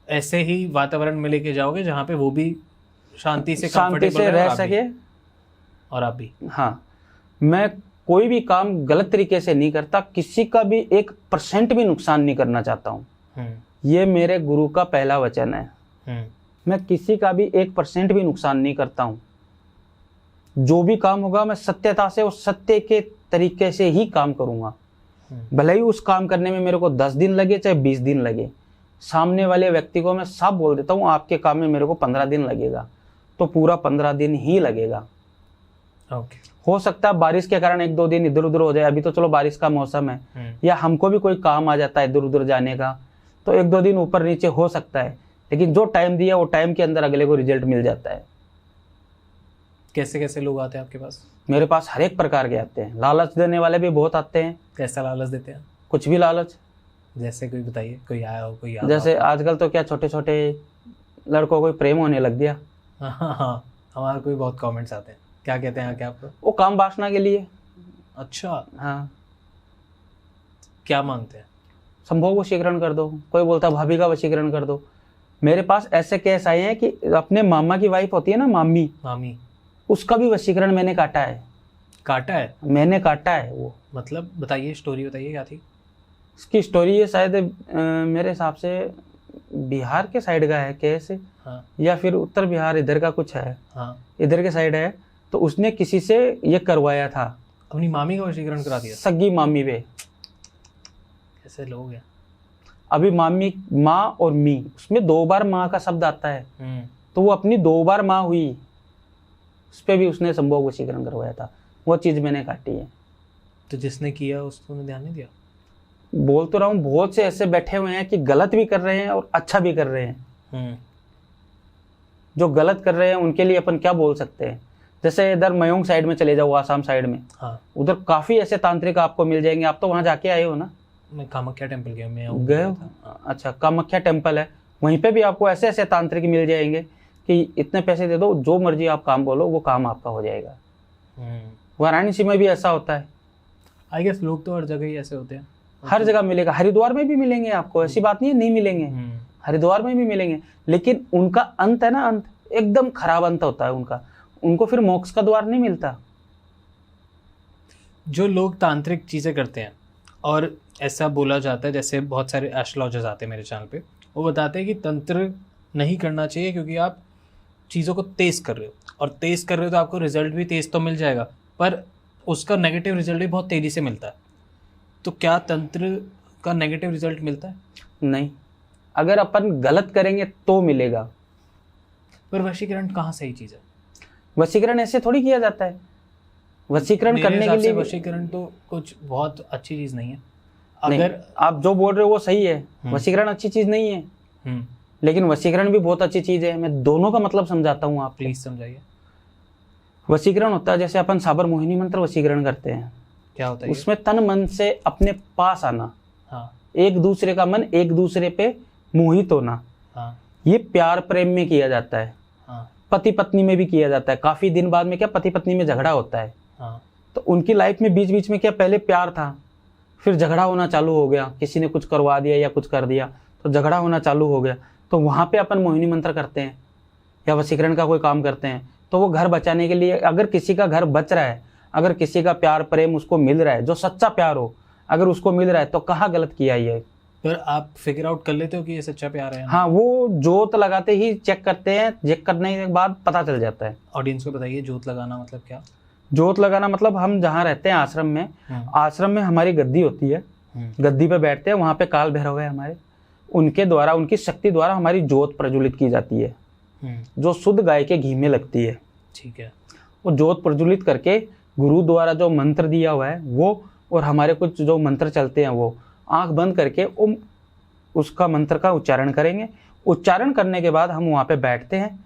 ऐसे ही वातावरण में लेके जाओगे जहाँ पे वो भी शांति से रह सके, और आप भी। हाँ, मैं कोई भी काम गलत तरीके से नहीं करता, किसी का भी 1% भी नुकसान नहीं करना चाहता हूँ। ये मेरे गुरु का पहला वचन है। मैं किसी का भी 1% भी नुकसान नहीं करता हूँ। जो भी काम होगा मैं सत्यता से और सत्य के तरीके से ही काम करूंगा, भले ही उस काम करने में मेरे को 10 दिन लगे चाहे 20 दिन लगे। सामने वाले व्यक्ति को मैं साफ बोल देता हूँ, आपके काम में मेरे को 15 दिन लगेगा तो पूरा 15 दिन ही लगेगा। हो सकता है बारिश के कारण 1-2 दिन इधर उधर हो जाए, अभी तो चलो बारिश का मौसम है, या हमको भी कोई काम आ जाता है इधर उधर जाने का, तो 1-2 दिन ऊपर नीचे हो सकता है, लेकिन जो टाइम दिया वो टाइम के अंदर अगले को रिजल्ट मिल जाता है। कैसे कैसे लोग आते हैं आपके पास? मेरे पास हर एक प्रकार के आते हैं, लालच देने वाले भी बहुत आते हैं। कैसा लालच देते हैं? कुछ भी लालच, जैसे कोई बताइए, कोई आया हो, कोई जैसे आजकल तो क्या छोटे छोटे लड़कों को प्रेम होने लग गया। हाँ, हमारे को भी बहुत कमेंट्स आते हैं। क्या कहते हैं क्या आपको? वो काम वासना के लिए। अच्छा। हाँ, क्या मांगते हैं? संभोग वशीकरण कर दो, कोई बोलता भाभी का वशीकरण कर दो। मेरे पास ऐसे केस आए हैं कि अपने मामा की वाइफ होती है ना, मामी, उसका भी वशीकरण मैंने काटा है। काटा है? मैंने काटा है वो। मतलब बताइए, स्टोरी बताइए क्या थी इसकी। स्टोरी ये शायद मेरे हिसाब से बिहार के साइड का है केस। हाँ। या फिर उत्तर बिहार इधर का कुछ है। हाँ। इधर के साइड है, तो उसने किसी से ये करवाया था, अपनी मामी का वशीकरण करा दिया। सगी मामी पे। ऐसे लोग हैं। अभी मामी, माँ और मी, उसमें 2 बार माँ का शब्द आता है, तो वो अपनी 2 बार माँ हुई, उस पर भी उसने संभोग वशीकरण करवाया था। वो चीज मैंने काटी है। तो जिसने किया उसको ध्यान नहीं दिया? बोल तो रहा हूँ, बहुत से ऐसे बैठे हुए हैं कि गलत भी कर रहे हैं और अच्छा भी कर रहे हैं। जो गलत कर रहे हैं उनके लिए अपन क्या बोल सकते हैं? जैसे इधर मयोंग साइड में चले जाओ, आसाम साइड में। हाँ, उधर काफी ऐसे तांत्रिक आपको मिल जाएंगे। आप तो वहां जाके आए हो ना? मैं कामाख्या टेम्पल गया, गए हो? अच्छा, कामाख्या टेम्पल है, वहीं पे भी आपको ऐसे ऐसे तांत्रिक मिल जाएंगे कि इतने पैसे दे दो, जो मर्जी आप काम बोलो वो काम आपका हो जाएगा। वाराणसी में भी ऐसा होता है। आई गेस लोग तो हर जगह ही ऐसे होते हैं। हर जगह मिलेगा, हरिद्वार में भी मिलेंगे आपको, ऐसी बात नहीं है नहीं मिलेंगे, हरिद्वार में भी मिलेंगे। लेकिन उनका अंत है ना, अंत एकदम खराब अंत होता है उनका, उनको फिर मोक्ष का द्वार नहीं मिलता। जो लोग तांत्रिक चीज़ें करते हैं, और ऐसा बोला जाता है, जैसे बहुत सारे एस्ट्रोलॉजर्स आते हैं मेरे चैनल पे, वो बताते हैं कि तंत्र नहीं करना चाहिए क्योंकि आप चीज़ों को तेज़ कर रहे हो, और तेज़ कर रहे हो तो आपको रिजल्ट भी तेज़ तो मिल जाएगा, पर उसका नेगेटिव रिजल्ट भी बहुत तेज़ी से मिलता है। तो क्या तंत्र का नेगेटिव रिजल्ट मिलता है? नहीं, अगर अपन गलत करेंगे तो मिलेगा। पर वशीकरण कहाँ सही चीज़ है? वशीकरण ऐसे थोड़ी किया जाता है। वशीकरण करने के लिए वशीकरण तो कुछ बहुत अच्छी चीज़ नहीं है। अगर आप जो बोल रहे हो वो सही है, वशीकरण अच्छी चीज नहीं है, लेकिन वशीकरण भी बहुत अच्छी चीज है। मैं दोनों का मतलब समझाता हूँ, आप प्लीज समझाइए। वशीकरण होता है, जैसे अपन साबर मोहिनी मंत्र वशीकरण करते हैं। क्या होता है? उसमें तन मन से अपने पास आना। हाँ। एक दूसरे का मन एक दूसरे पे मोहित होना। हाँ। ये प्यार प्रेम में किया जाता है। हाँ। पति पत्नी में भी किया जाता है। काफी दिन बाद में क्या पति पत्नी में झगड़ा होता है। हाँ। तो उनकी लाइफ में बीच बीच में क्या पहले प्यार था, फिर झगड़ा होना चालू हो गया, किसी ने कुछ करवा दिया या कुछ कर दिया तो झगड़ा होना चालू हो गया। तो वहां पे अपन मोहिनी मंत्र करते हैं या वशीकरण का कोई काम करते हैं, तो वो घर बचाने के लिए, अगर किसी का घर बच रहा है, अगर किसी का प्यार प्रेम उसको मिल रहा है, जो सच्चा प्यार हो अगर उसको मिल रहा है, तो कहाँ गलत किया ये? पर आप फिगर आउट कर लेते हो कि ये सच्चा प्यार है? हाँ, वो जोत लगाते ही चेक करते हैं, चेक करने के बाद पता चल जाता है। ऑडियंस को बताइए, जोत लगाना मतलब क्या? जोत लगाना मतलब हम जहाँ रहते हैं आश्रम में, आश्रम में हमारी गद्दी होती है, गद्दी पे बैठते हैं, वहाँ पे काल भैरव है हमारे, उनके द्वारा, उनकी शक्ति द्वारा हमारी जोत प्रज्वलित की जाती है, जो शुद्ध गाय के घी में लगती है। ठीक है। वो जोत प्रज्वलित करके गुरु द्वारा जो मंत्र दिया हुआ है वो, और हमारे कुछ जो मंत्र चलते हैं, वो आंख बंद करके उसका मंत्र का उच्चारण करेंगे। उच्चारण करने के बाद हम वहाँ पे बैठते हैं,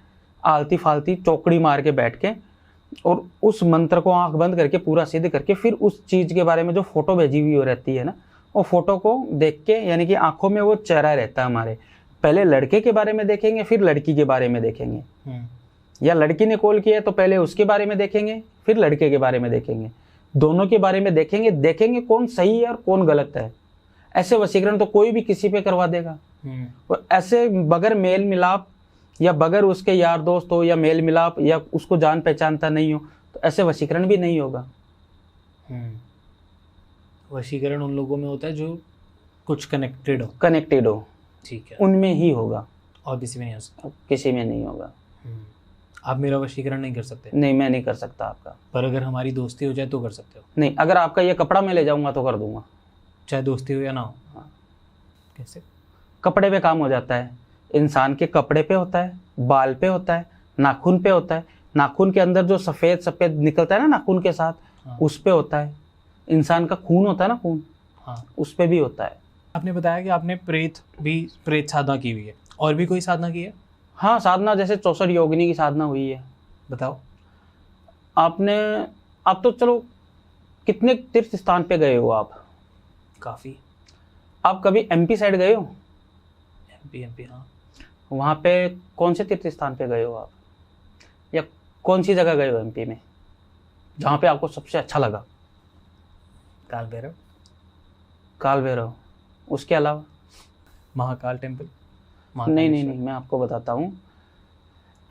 आलती फालती चौकड़ी मार के बैठ के, और उस मंत्र को आंख बंद करके पूरा सिद्ध करके, फिर उस चीज़ के बारे में जो फोटो भेजी हुई रहती है ना, वो फोटो को देख के, यानी कि आंखों में वो चेहरा रहता है हमारे, पहले लड़के के बारे में देखेंगे, फिर लड़की के बारे में देखेंगे, या लड़की ने कॉल किया तो पहले उसके बारे में देखेंगे, फिर लड़के के बारे में देखेंगे, दोनों के बारे में देखेंगे, देखेंगे कौन सही है और कौन गलत है। ऐसे वशीकरण तो कोई भी किसी पे करवा देगा, और ऐसे बगैर मेल मिलाप या बगैर उसके यार दोस्त हो या मेल मिलाप या उसको जान पहचानता नहीं हो, तो ऐसे वशीकरण भी नहीं होगा। वशीकरण उन लोगों में होता है जो कुछ कनेक्टेड हो। ठीक है, उनमें ही होगा, और किसी में नहीं हो सकता। किसी में नहीं होगा। आप मेरा वशीकरण नहीं कर सकते? नहीं, मैं नहीं कर सकता आपका। पर अगर हमारी दोस्ती हो जाए तो कर सकते हो? नहीं, अगर आपका ये कपड़ा मैं ले जाऊंगा तो कर दूंगा, चाहे दोस्ती हो या ना हो। हाँ। कैसे? कपड़े पे काम हो जाता है। इंसान के कपड़े पे होता है, बाल पे होता है, नाखून पे होता है, नाखून के अंदर जो सफेद सफेद निकलता है ना नाखून के साथ, हाँ। उस पे होता है। इंसान का खून होता है ना, खून, हाँ, उस पे भी होता है। आपने बताया कि आपने प्रेत साधना की हुई है, और भी कोई साधना की है? हाँ, साधना जैसे 64 योगिनी की साधना हुई है। बताओ। आप तो चलो, कितने तीर्थ स्थान पे गए हो आप? काफ़ी। आप कभी एमपी साइड गए हो? एमपी, हाँ। वहाँ पे कौन से तीर्थ स्थान पे गए हो आप, या कौन सी जगह गए हो एमपी में जहाँ पे आपको सबसे अच्छा लगा? काल भैरव। काल भैरव, उसके अलावा? महाकाल टेम्पल। नहीं, मैं आपको बताता हूँ।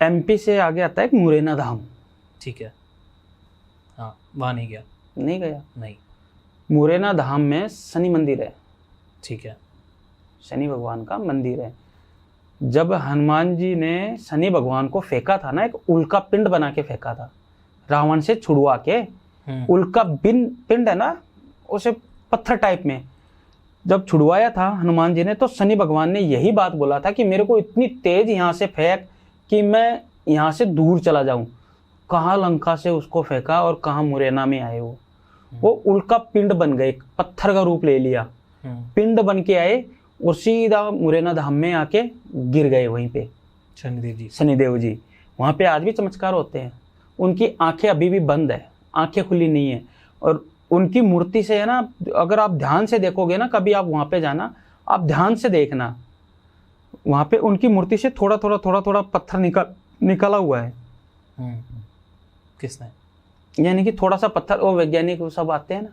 एमपी से आगे आता है एक मुरैना धाम। ठीक है, हाँ, वहाँ नहीं गया। नहीं गया? नहीं। मुरैना धाम में शनि मंदिर है। ठीक है। शनि भगवान का मंदिर है। जब हनुमान जी ने शनि भगवान को फेंका था ना, एक उल्का पिंड बना के फेंका था रावण से छुड़वा के, उल्का पिंड है ना, उसे पत्थर टाइप में जब छुड़वाया था हनुमान जी ने, तो शनि भगवान ने यही बात बोला था कि मेरे को इतनी तेज यहाँ से फेंक कि मैं यहाँ से दूर चला जाऊं। कहाँ लंका से उसको फेंका और कहाँ मुरैना में आए वो। वो उल्का पिंड बन गए, पत्थर का रूप ले लिया, पिंड बन के आए और सीधा मुरैना धाम में आके गिर गए वहीं पे शनिदेव जी। वहां पे आज भी चमत्कार होते हैं। उनकी आंखें अभी भी बंद है, आंखें खुली नहीं है। और उनकी मूर्ति से है ना, अगर आप ध्यान से देखोगे ना, कभी आप वहां पे जाना, आप ध्यान से देखना, वहां पे उनकी मूर्ति से थोड़ा थोड़ा पत्थर निकला हुआ है। किसने? यानी कि थोड़ा सा पत्थर, वो वैज्ञानिक वो सब आते हैं ना,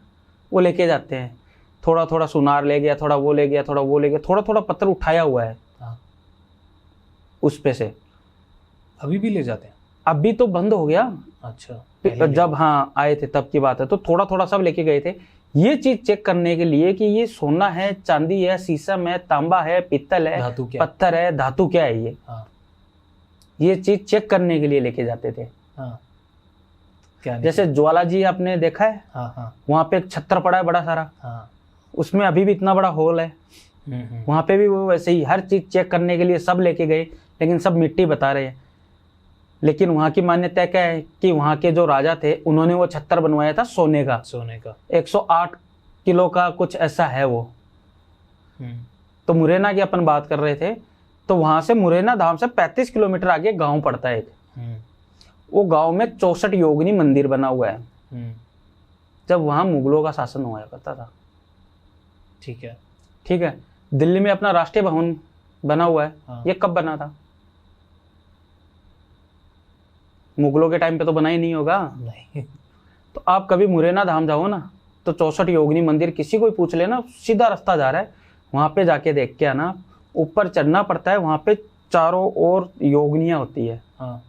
वो लेके जाते हैं, थोड़ा सुनार ले गया, थोड़ा वो ले गया, थोड़ा पत्थर उठाया हुआ है। हाँ। उस पे से अभी भी ले जाते हैं? अभी तो बंद हो गया। अच्छा, जब हाँ आए थे तब की बात है, तो थोड़ा सब लेके गए थे। ये चीज चेक करने के लिए कि ये सोना है, चांदी है, शीशम है, तांबा है, पित्तल है, पत्थर है, धातु क्या है ये। हाँ। ये चीज चेक करने के लिए लेके जाते थे। हाँ। क्या जैसे ज्वाला जी आपने देखा है? हाँ। वहां पे एक छत्र पड़ा है बड़ा सारा। हाँ। उसमें अभी भी इतना बड़ा होल है। वहां पे भी वो वैसे ही हर चीज चेक करने के लिए सब लेके गए, लेकिन सब मिट्टी बता रहे हैं। लेकिन वहां की मान्यता क्या है कि वहां के जो राजा थे उन्होंने वो छत्र बनवाया था सोने का 108 किलो का कुछ ऐसा है वो। तो मुरैना की अपन बात कर रहे थे, तो वहां से मुरैना धाम से 35 किलोमीटर आगे गांव पड़ता है एक। वो गांव में 64 योगिनी मंदिर बना हुआ है। जब वहां मुगलों का शासन हुआ करता था। ठीक है। दिल्ली में अपना राष्ट्रीय भवन बना हुआ है। हाँ। ये कब बना था? मुगलों के टाइम पे तो बना ही नहीं होगा। नहीं। तो आप कभी मुरैना धाम जाओ ना, तो 64 योगिनी मंदिर किसी को पूछ लेना, सीधा रास्ता जा रहा है, वहां पे जाके देख के आना। ऊपर चढ़ना पड़ता है, वहां पे चारों ओर योगिनियां होती है। हाँ।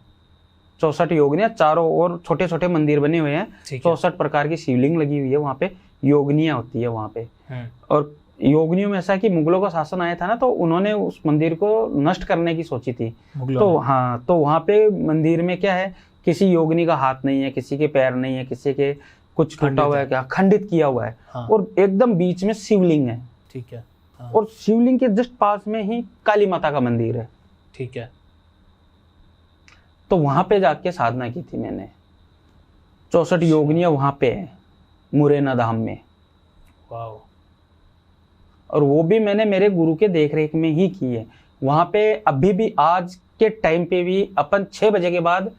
64 योगिनियां, चारों ओर छोटे छोटे मंदिर बने हुए हैं। 64 प्रकार की शिवलिंग लगी हुई है, वहां पे योगिनियां होती है वहां पे। और योगिनियों में ऐसा कि मुगलों का शासन आया था ना, तो उन्होंने उस मंदिर को नष्ट करने की सोची थी। तो हाँ, तो वहां पे मंदिर में क्या है, किसी योगिनी का हाथ नहीं है, किसी के पैर नहीं है, किसी के कुछ टूटा हुआ है, क्या खंडित किया हुआ है। हाँ। और एकदम बीच में शिवलिंग है। ठीक है। हाँ। और शिवलिंग के जस्ट पास में ही काली माता का मंदिर है। ठीक है। तो वहां पे जाके साधना की थी मैंने। 64 योगिनियां वहां पे है मुरैना धाम में। वाओ। और वो भी मैंने मेरे गुरु के देखरेख में ही की है। वहां पे अभी भी आज के टाइम पे भी अपन 6 बजे के बाद,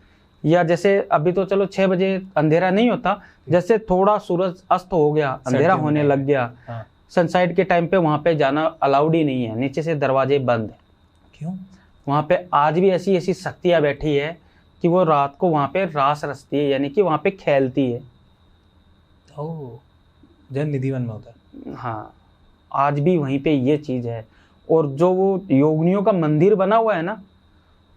या जैसे अभी तो चलो 6 बजे अंधेरा नहीं होता, जैसे थोड़ा सूरज अस्त हो गया, अंधेरा होने लग गया, हाँ। सनसाइड के टाइम पे वहां पे जाना अलाउड ही नहीं है, नीचे से दरवाजे बंद। क्यों? वहां पे आज भी ऐसी ऐसी शक्तियां बैठी है कि वो रात को वहां पे रास रचती है, यानी कि वहां पे खेलती है। ओह, जन निधिवन में होता है। हाँ, आज भी वहीं पे ये चीज है। और जो वो योगिनियों का मंदिर बना हुआ है ना,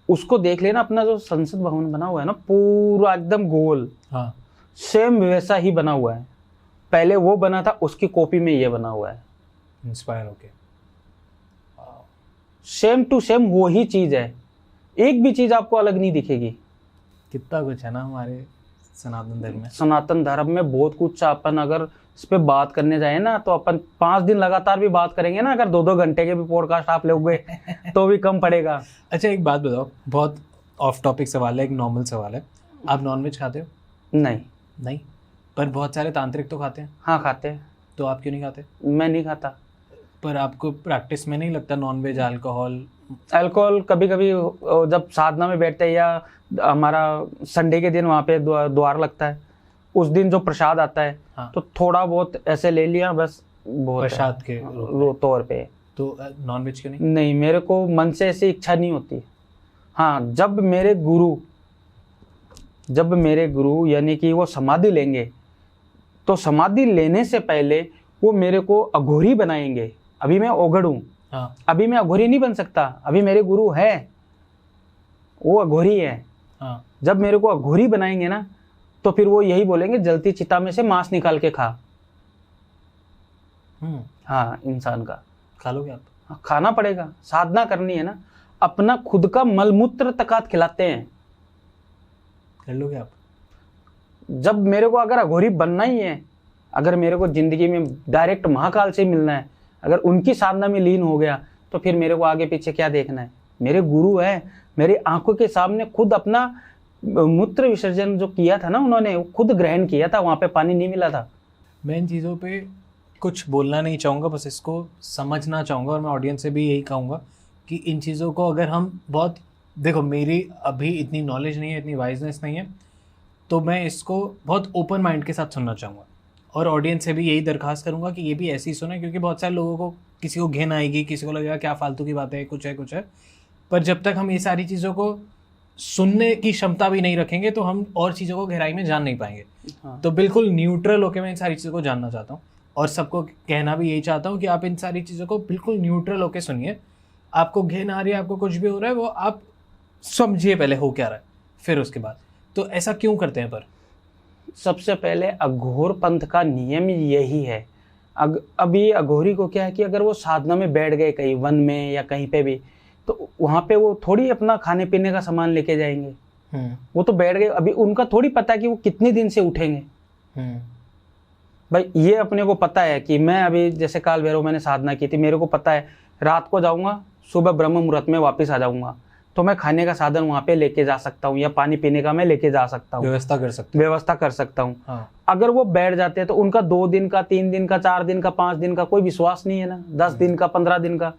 उसको देख लेना, अपना जो संसद भवन बना हुआ है ना, पूरा एकदम गोल। हाँ। सेम वैसा ही बना हुआ है। पहले वो बना था, उसकी कॉपी में ये बना हुआ है, इंस्पायर होके। सेम टू सेम वो ही चीज है, एक भी चीज आपको अलग नहीं दिखेगी। कितना कुछ है ना हमारे सनातन धर्म में। सनातन धर्म में बहुत कुछ। अपन अगर इस पे बात करने जाए ना, तो अपन 5 दिन लगातार भी बात करेंगे ना, अगर 2-2 घंटे के भी पॉडकास्ट आप लोगे तो भी कम पड़ेगा। अच्छा, एक बात बताओ, बहुत ऑफ टॉपिक सवाल है, एक नॉर्मल सवाल है। आप नॉनवेज खाते हो? नहीं। पर बहुत सारे तांत्रिक तो खाते हैं। हाँ, खाते हैं। तो आप क्यों नहीं खाते? मैं नहीं खाता। पर आपको प्रैक्टिस में नहीं लगता नॉनवेज, अल्कोहल कभी कभी जब साधना में बैठते हैं, या हमारा संडे के दिन वहाँ पे द्वार लगता है, उस दिन जो प्रसाद आता है, हाँ। तो थोड़ा बहुत ऐसे ले लिया, बस बहुत प्रसाद के तौर पे। तो नॉनवेज क्यों नहीं, मेरे को मन से ऐसी इच्छा नहीं होती। हाँ, जब मेरे गुरु यानी कि वो समाधि लेंगे, तो समाधि लेने से पहले वो मेरे को अघोरी बनाएंगे। अभी मैं ओघड़ हूँ। हाँ। अभी मैं अघोरी नहीं बन सकता, अभी मेरे गुरु है, वो अघोरी है। हाँ। जब मेरे को अघोरी बनाएंगे ना, तो फिर वो यही बोलेंगे, जलती चिता में से मांस निकाल के खा। हाँ, इंसान का खा लोगे आप? हाँ, खाना पड़ेगा, साधना करनी है ना। अपना खुद का मलमूत्र तकात खिलाते हैं, कर लोगे आप? जब मेरे को अगर अघोरी बनना ही है, अगर मेरे को जिंदगी में डायरेक्ट महाकाल से मिलना है, अगर उनकी साधना में लीन हो गया, तो फिर मेरे को आगे पीछे क्या देखना है। मेरे गुरु है, मेरी आंखों के सामने खुद अपना मूत्र विसर्जन जो किया था ना उन्होंने, खुद ग्रहण किया था, वहां पे पानी नहीं मिला था। मैं इन चीज़ों पे कुछ बोलना नहीं चाहूँगा, बस इसको समझना चाहूँगा और मैं ऑडियंस से भी यही कहूँगा कि इन चीज़ों को अगर हम बहुत, देखो मेरी अभी इतनी नॉलेज नहीं है, इतनी वाइजनेस नहीं है, तो मैं इसको बहुत ओपन माइंड के साथ सुनना चाहूँगा और ऑडियंस से भी यही दरख्वास्त करूँगा कि ये भी ऐसे ही सुने, क्योंकि बहुत सारे लोगों को, किसी को घिन आएगी, किसी को लगेगा क्या फालतू की बातें, कुछ है, पर जब तक हम ये सारी चीज़ों को सुनने की क्षमता भी नहीं रखेंगे तो हम और चीज़ों को गहराई में जान नहीं पाएंगे। हाँ। तो बिल्कुल न्यूट्रल होकर मैं इन सारी चीज़ों को जानना चाहता हूँ और सबको कहना भी यही चाहता हूँ कि आप इन सारी चीज़ों को बिल्कुल न्यूट्रल होकर सुनिए। आपको घिन आ रही है, आपको कुछ भी हो रहा है, वो आप समझिए पहले हो क्या रहा है, फिर उसके बाद। तो ऐसा क्यों करते हैं? पर सबसे पहले अघोर पंथ का नियम यही है। अभी अघोरी को क्या है कि अगर वो साधना में बैठ गए कहीं वन में या कहीं पे भी, तो वहाँ पे वो थोड़ी अपना खाने पीने का सामान लेके जाएंगे। वो तो बैठ गए, अभी उनका थोड़ी पता है कि वो कितने दिन से उठेंगे। भाई ये अपने को पता है कि मैं अभी जैसे काल भैरव मैंने साधना की थी, मेरे को पता है रात को जाऊँगा, सुबह ब्रह्म मुहूर्त में वापस आ जाऊँगा, तो मैं खाने का साधन वहाँ पे लेके जा सकता हूँ या पानी पीने का मैं लेके जा सकता हूँ, व्यवस्था कर सकता हूँ। हाँ। अगर वो बैठ जाते हैं तो उनका 2 दिन का, 3 दिन का, 4 दिन का, 5 दिन का कोई विश्वास नहीं है ना, 10 दिन का, 15 दिन का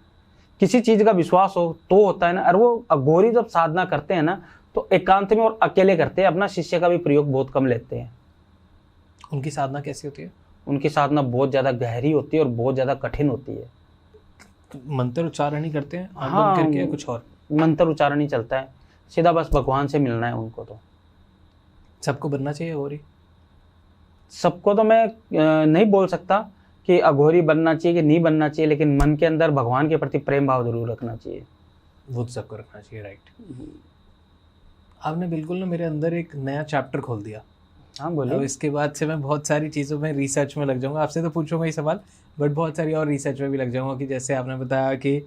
किसी चीज का विश्वास हो तो होता है ना। और वो अघोरी जब साधना करते हैं ना तो एकांत में और अकेले करते हैं, अपना शिष्य का भी प्रयोग बहुत कम लेते हैं। उनकी साधना कैसी होती है? उनकी साधना बहुत ज्यादा गहरी होती है और बहुत ज्यादा कठिन होती है। मंत्र उच्चारण ही करते हैं? हाँ, करके कुछ और मंत्र उच्चारण ही चलता है, सीधा बस भगवान से मिलना है उनको। तो सबको बनना चाहिए अघोरी? सबको तो मैं नहीं बोल सकता कि अघोरी बनना चाहिए कि नहीं बनना चाहिए, लेकिन मन के अंदर भगवान के प्रति प्रेम भाव जरूर रखना चाहिए। वो सबको रखना चाहिए, राइट। आपने बिल्कुल ना मेरे अंदर एक नया चैप्टर खोल दिया। हाँ बोलिए। अब इसके बाद से मैं बहुत सारी चीज़ों में रिसर्च में लग जाऊंगा। आपसे तो पूछूंगा ही सवाल, बट बहुत सारी और रिसर्च में भी लग जाऊंगा कि जैसे आपने बताया कि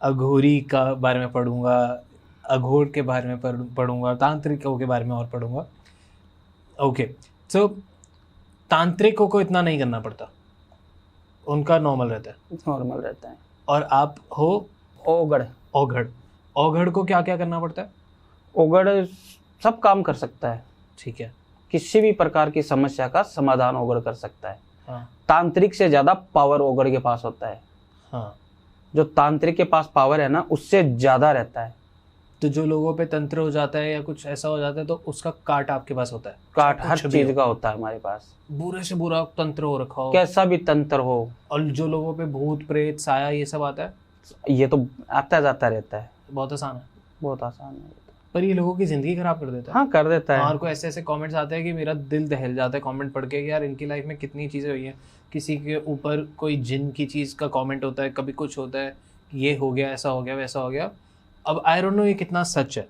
अघोरी का बारे में पढ़ूंगा, अघोर के बारे में पढ़ूंगा, तांत्रिकों के बारे में और पढ़ूंगा। ओके, तो तांत्रिकों को इतना नहीं करना पड़ता, उनका नॉर्मल रहता है। और आप हो औघड़ को क्या क्या करना पड़ता है? औघड़ सब काम कर सकता है। ठीक है। किसी भी प्रकार की समस्या का समाधान औघड़ कर सकता है। हाँ। तांत्रिक से ज्यादा पावर औघड़ के पास होता है। हाँ। जो तांत्रिक के पास पावर है ना उससे ज्यादा रहता है। तो जो लोगों पे तंत्र हो जाता है या कुछ ऐसा हो जाता है तो उसका काट आपके पास होता है? काट हर चीज का होता है हमारे पास। बुरे से बुरा तंत्र हो रखा हो, कैसा भी तंत्र हो। और जो लोगों पे भूत प्रेत साया ये सब आता है, ये तो आता जाता रहता है। बहुत आसान है। बहुत आसान है। पर ये लोगों की जिंदगी खराब कर देता है। हाँ कर देता है। और को ऐसे ऐसे कमेंट्स आते हैं कि मेरा दिल दहल जाता है कमेंट पढ़ के कि यार इनकी लाइफ में कितनी चीज़ें हुई हैं। किसी के ऊपर कोई जिन की चीज़ का कमेंट होता है, कभी कुछ होता है, ये हो गया, ऐसा हो गया, वैसा हो गया। अब आई डोंट नो ये कितना सच है।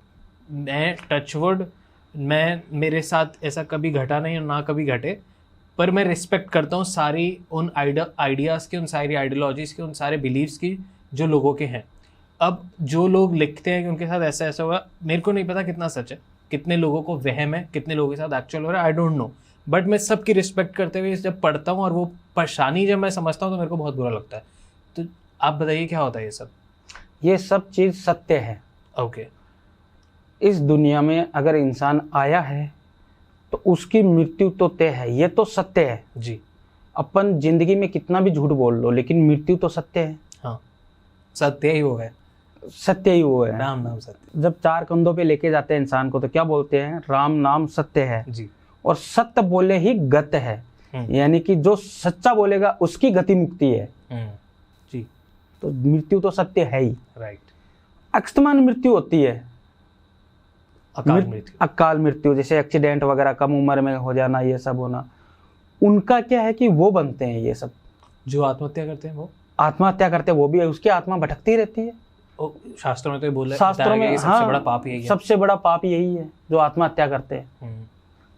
मैं टचवुड, मेरे साथ ऐसा कभी घटा नहीं और ना कभी घटे, पर मैं रिस्पेक्ट करता हूँ सारी उन आइडियाज़ की, उन सारी आइडियोलॉजीज़ की, उन सारे बिलीव्स की जो लोगों के हैं। अब जो लोग लिखते हैं कि उनके साथ ऐसा ऐसा हुआ, मेरे को नहीं पता कितना सच है, कितने लोगों को वहम है, कितने लोगों के साथ एक्चुअल हो रहा है, आई डोंट नो। बट मैं सबकी रिस्पेक्ट करते हुए जब पढ़ता हूँ और वो परेशानी जब मैं समझता हूँ तो मेरे को बहुत बुरा लगता है। तो आप बताइए क्या होता है ये सब? ये सब चीज़ सत्य है। ओके। इस दुनिया में अगर इंसान आया है तो उसकी मृत्यु तो तय है, ये तो सत्य है जी। अपन जिंदगी में कितना भी झूठ बोल लो लेकिन मृत्यु तो सत्य है। हाँ, सत्य ही वो है। सत्य ही वो है। राम नाम सत्य। जब 4 कंधों पे लेके जाते हैं इंसान को तो क्या बोलते हैं? राम नाम सत्य है जी। और सत्य बोले ही गत है, यानी कि जो सच्चा बोलेगा उसकी गति मुक्ति है। जी। तो मृत्यु तो सत्य है ही। राइट। अकस्मात मृत्यु होती है, अकाल मृत्यु, जैसे एक्सीडेंट वगैरह, कम उम्र में हो जाना, ये सब होना। उनका क्या है कि वो बनते हैं ये सब। जो आत्महत्या करते हैं वो आत्महत्या करते हैं, वो भी उसकी आत्मा भटकती रहती है। शास्त्रों में तो बोला, शास्त्रों में सबसे बड़ा पाप यही है। सबसे बड़ा पाप यही है जो आत्महत्या करते हैं।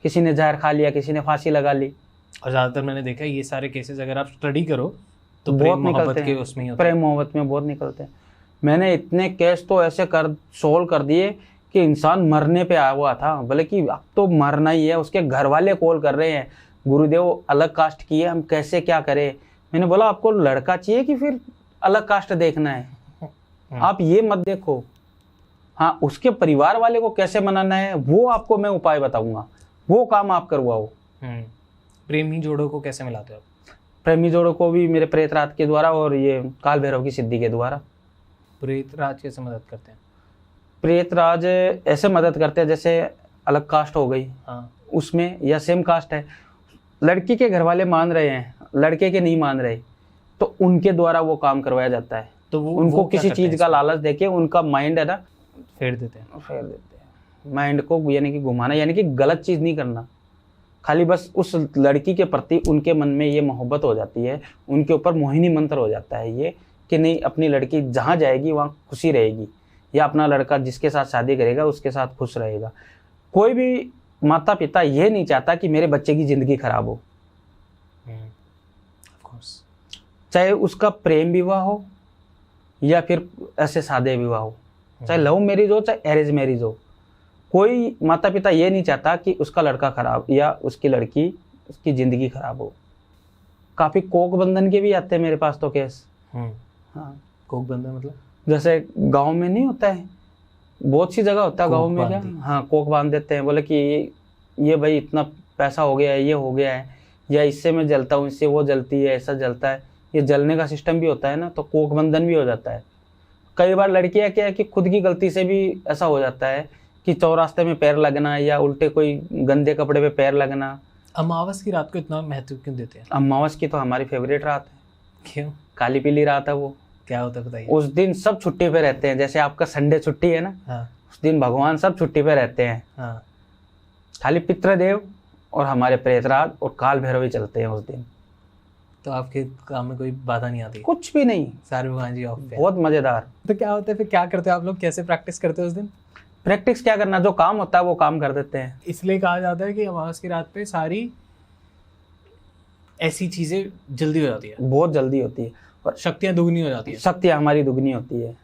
किसी ने जहर खा लिया, किसी ने फांसी लगा ली। और ज्यादातर मैंने देखा ये सारे केसेस अगर आप स्टडी करो तो बहुत निकलते हैं, उसमें ही प्रेम मोहब्बत में बहुत निकलते हैं। मैंने इतने केस तो ऐसे सोल्व कर दिए कि इंसान मरने पे आया हुआ था, बोले कि अब तो मरना ही है, उसके घर वाले कॉल कर रहे हैं, गुरुदेव अलग कास्ट की है, हम कैसे क्या करें। मैंने बोला आपको लड़का चाहिए कि फिर अलग कास्ट देखना है? आप ये मत देखो, हाँ उसके परिवार वाले को कैसे मनाना है वो आपको मैं उपाय बताऊंगा, वो काम आप करवाओ। प्रेमी जोड़ों को कैसे मिलाते हो आप? प्रेमी जोड़ों को भी मेरे प्रेत राज के द्वारा और ये काल भैरव की सिद्धि के द्वारा। प्रेत राज कैसे मदद करते हैं? प्रेत राज ऐसे मदद करते हैं जैसे अलग कास्ट हो गई हाँ। उसमें, या सेम कास्ट है, लड़की के घर वाले मान रहे हैं, लड़के के नहीं मान रहे, तो उनके द्वारा वो काम करवाया जाता है। तो उनको किसी चीज का लालच देके उनका माइंड है ना फेर देते हैं। माइंड को यानी कि घुमाना, यानी कि गलत चीज नहीं करना, खाली बस उस लड़की के प्रति उनके मन में ये मोहब्बत हो जाती है, उनके ऊपर मोहिनी मंत्र हो जाता है ये कि नहीं, अपनी लड़की जहाँ जाएगी वहाँ खुशी रहेगी, या अपना लड़का जिसके साथ शादी करेगा उसके साथ खुश रहेगा। कोई भी माता पिता ये नहीं चाहता कि मेरे बच्चे की जिंदगी खराब हो, चाहे उसका प्रेम विवाह हो या फिर ऐसे सादे विवाह हो, चाहे लव मैरिज हो चाहे अरेंज मैरिज हो। कोई माता पिता ये नहीं चाहता कि उसका लड़का खराब या उसकी लड़की, उसकी जिंदगी खराब हो। काफी कोक बंधन के भी आते हैं मेरे पास तो केस। हाँ, कोक बंधन मतलब जैसे गांव में नहीं होता है, बहुत सी जगह होता है गांव में, क्या हाँ कोक बांध देते हैं, बोले कि ये भाई इतना पैसा हो गया है, ये हो गया है, या इससे मैं जलता हूँ, इससे वो जलती है, ऐसा जलता है, ये जलने का सिस्टम भी होता है ना, तो कोक बंधन भी हो जाता है। कई बार लड़कियां क्या है कि खुद की गलती से भी ऐसा हो जाता है कि चौरास्ते में पैर लगना या उल्टे कोई गंदे कपड़े पे पैर लगना। अमावस की रात को इतना महत्व क्यों देते हैं? अमावस की तो हमारी फेवरेट रात है। क्यों? काली पीली रात है वो। क्या होता है बताइए। उस दिन सब छुट्टी पे रहते हैं, जैसे आपका संडे छुट्टी है ना, हाँ। उस दिन भगवान सब छुट्टी पे रहते हैं। हाँ। खाली पितृदेव और हमारे प्रेतराज और काल भैरव ही चलते हैं उस दिन। तो आपके काम में कोई बाधा नहीं आती? कुछ भी नहीं, सारे भगवान जी ऑफ पे। बहुत मजेदार। तो क्या होता है फिर, क्या करते हो आप लोग, कैसे प्रैक्टिस करते हो उस दिन? प्रैक्टिस क्या करना, जो काम होता है वो काम कर देते हैं। इसलिए कहा जाता है कि अमावस की रात पे सारी ऐसी चीजें जल्दी हो जाती है, बहुत जल्दी होती है, और शक्तियां दुगनी हो जाती है। शक्तियाँ हमारी दुगनी होती है,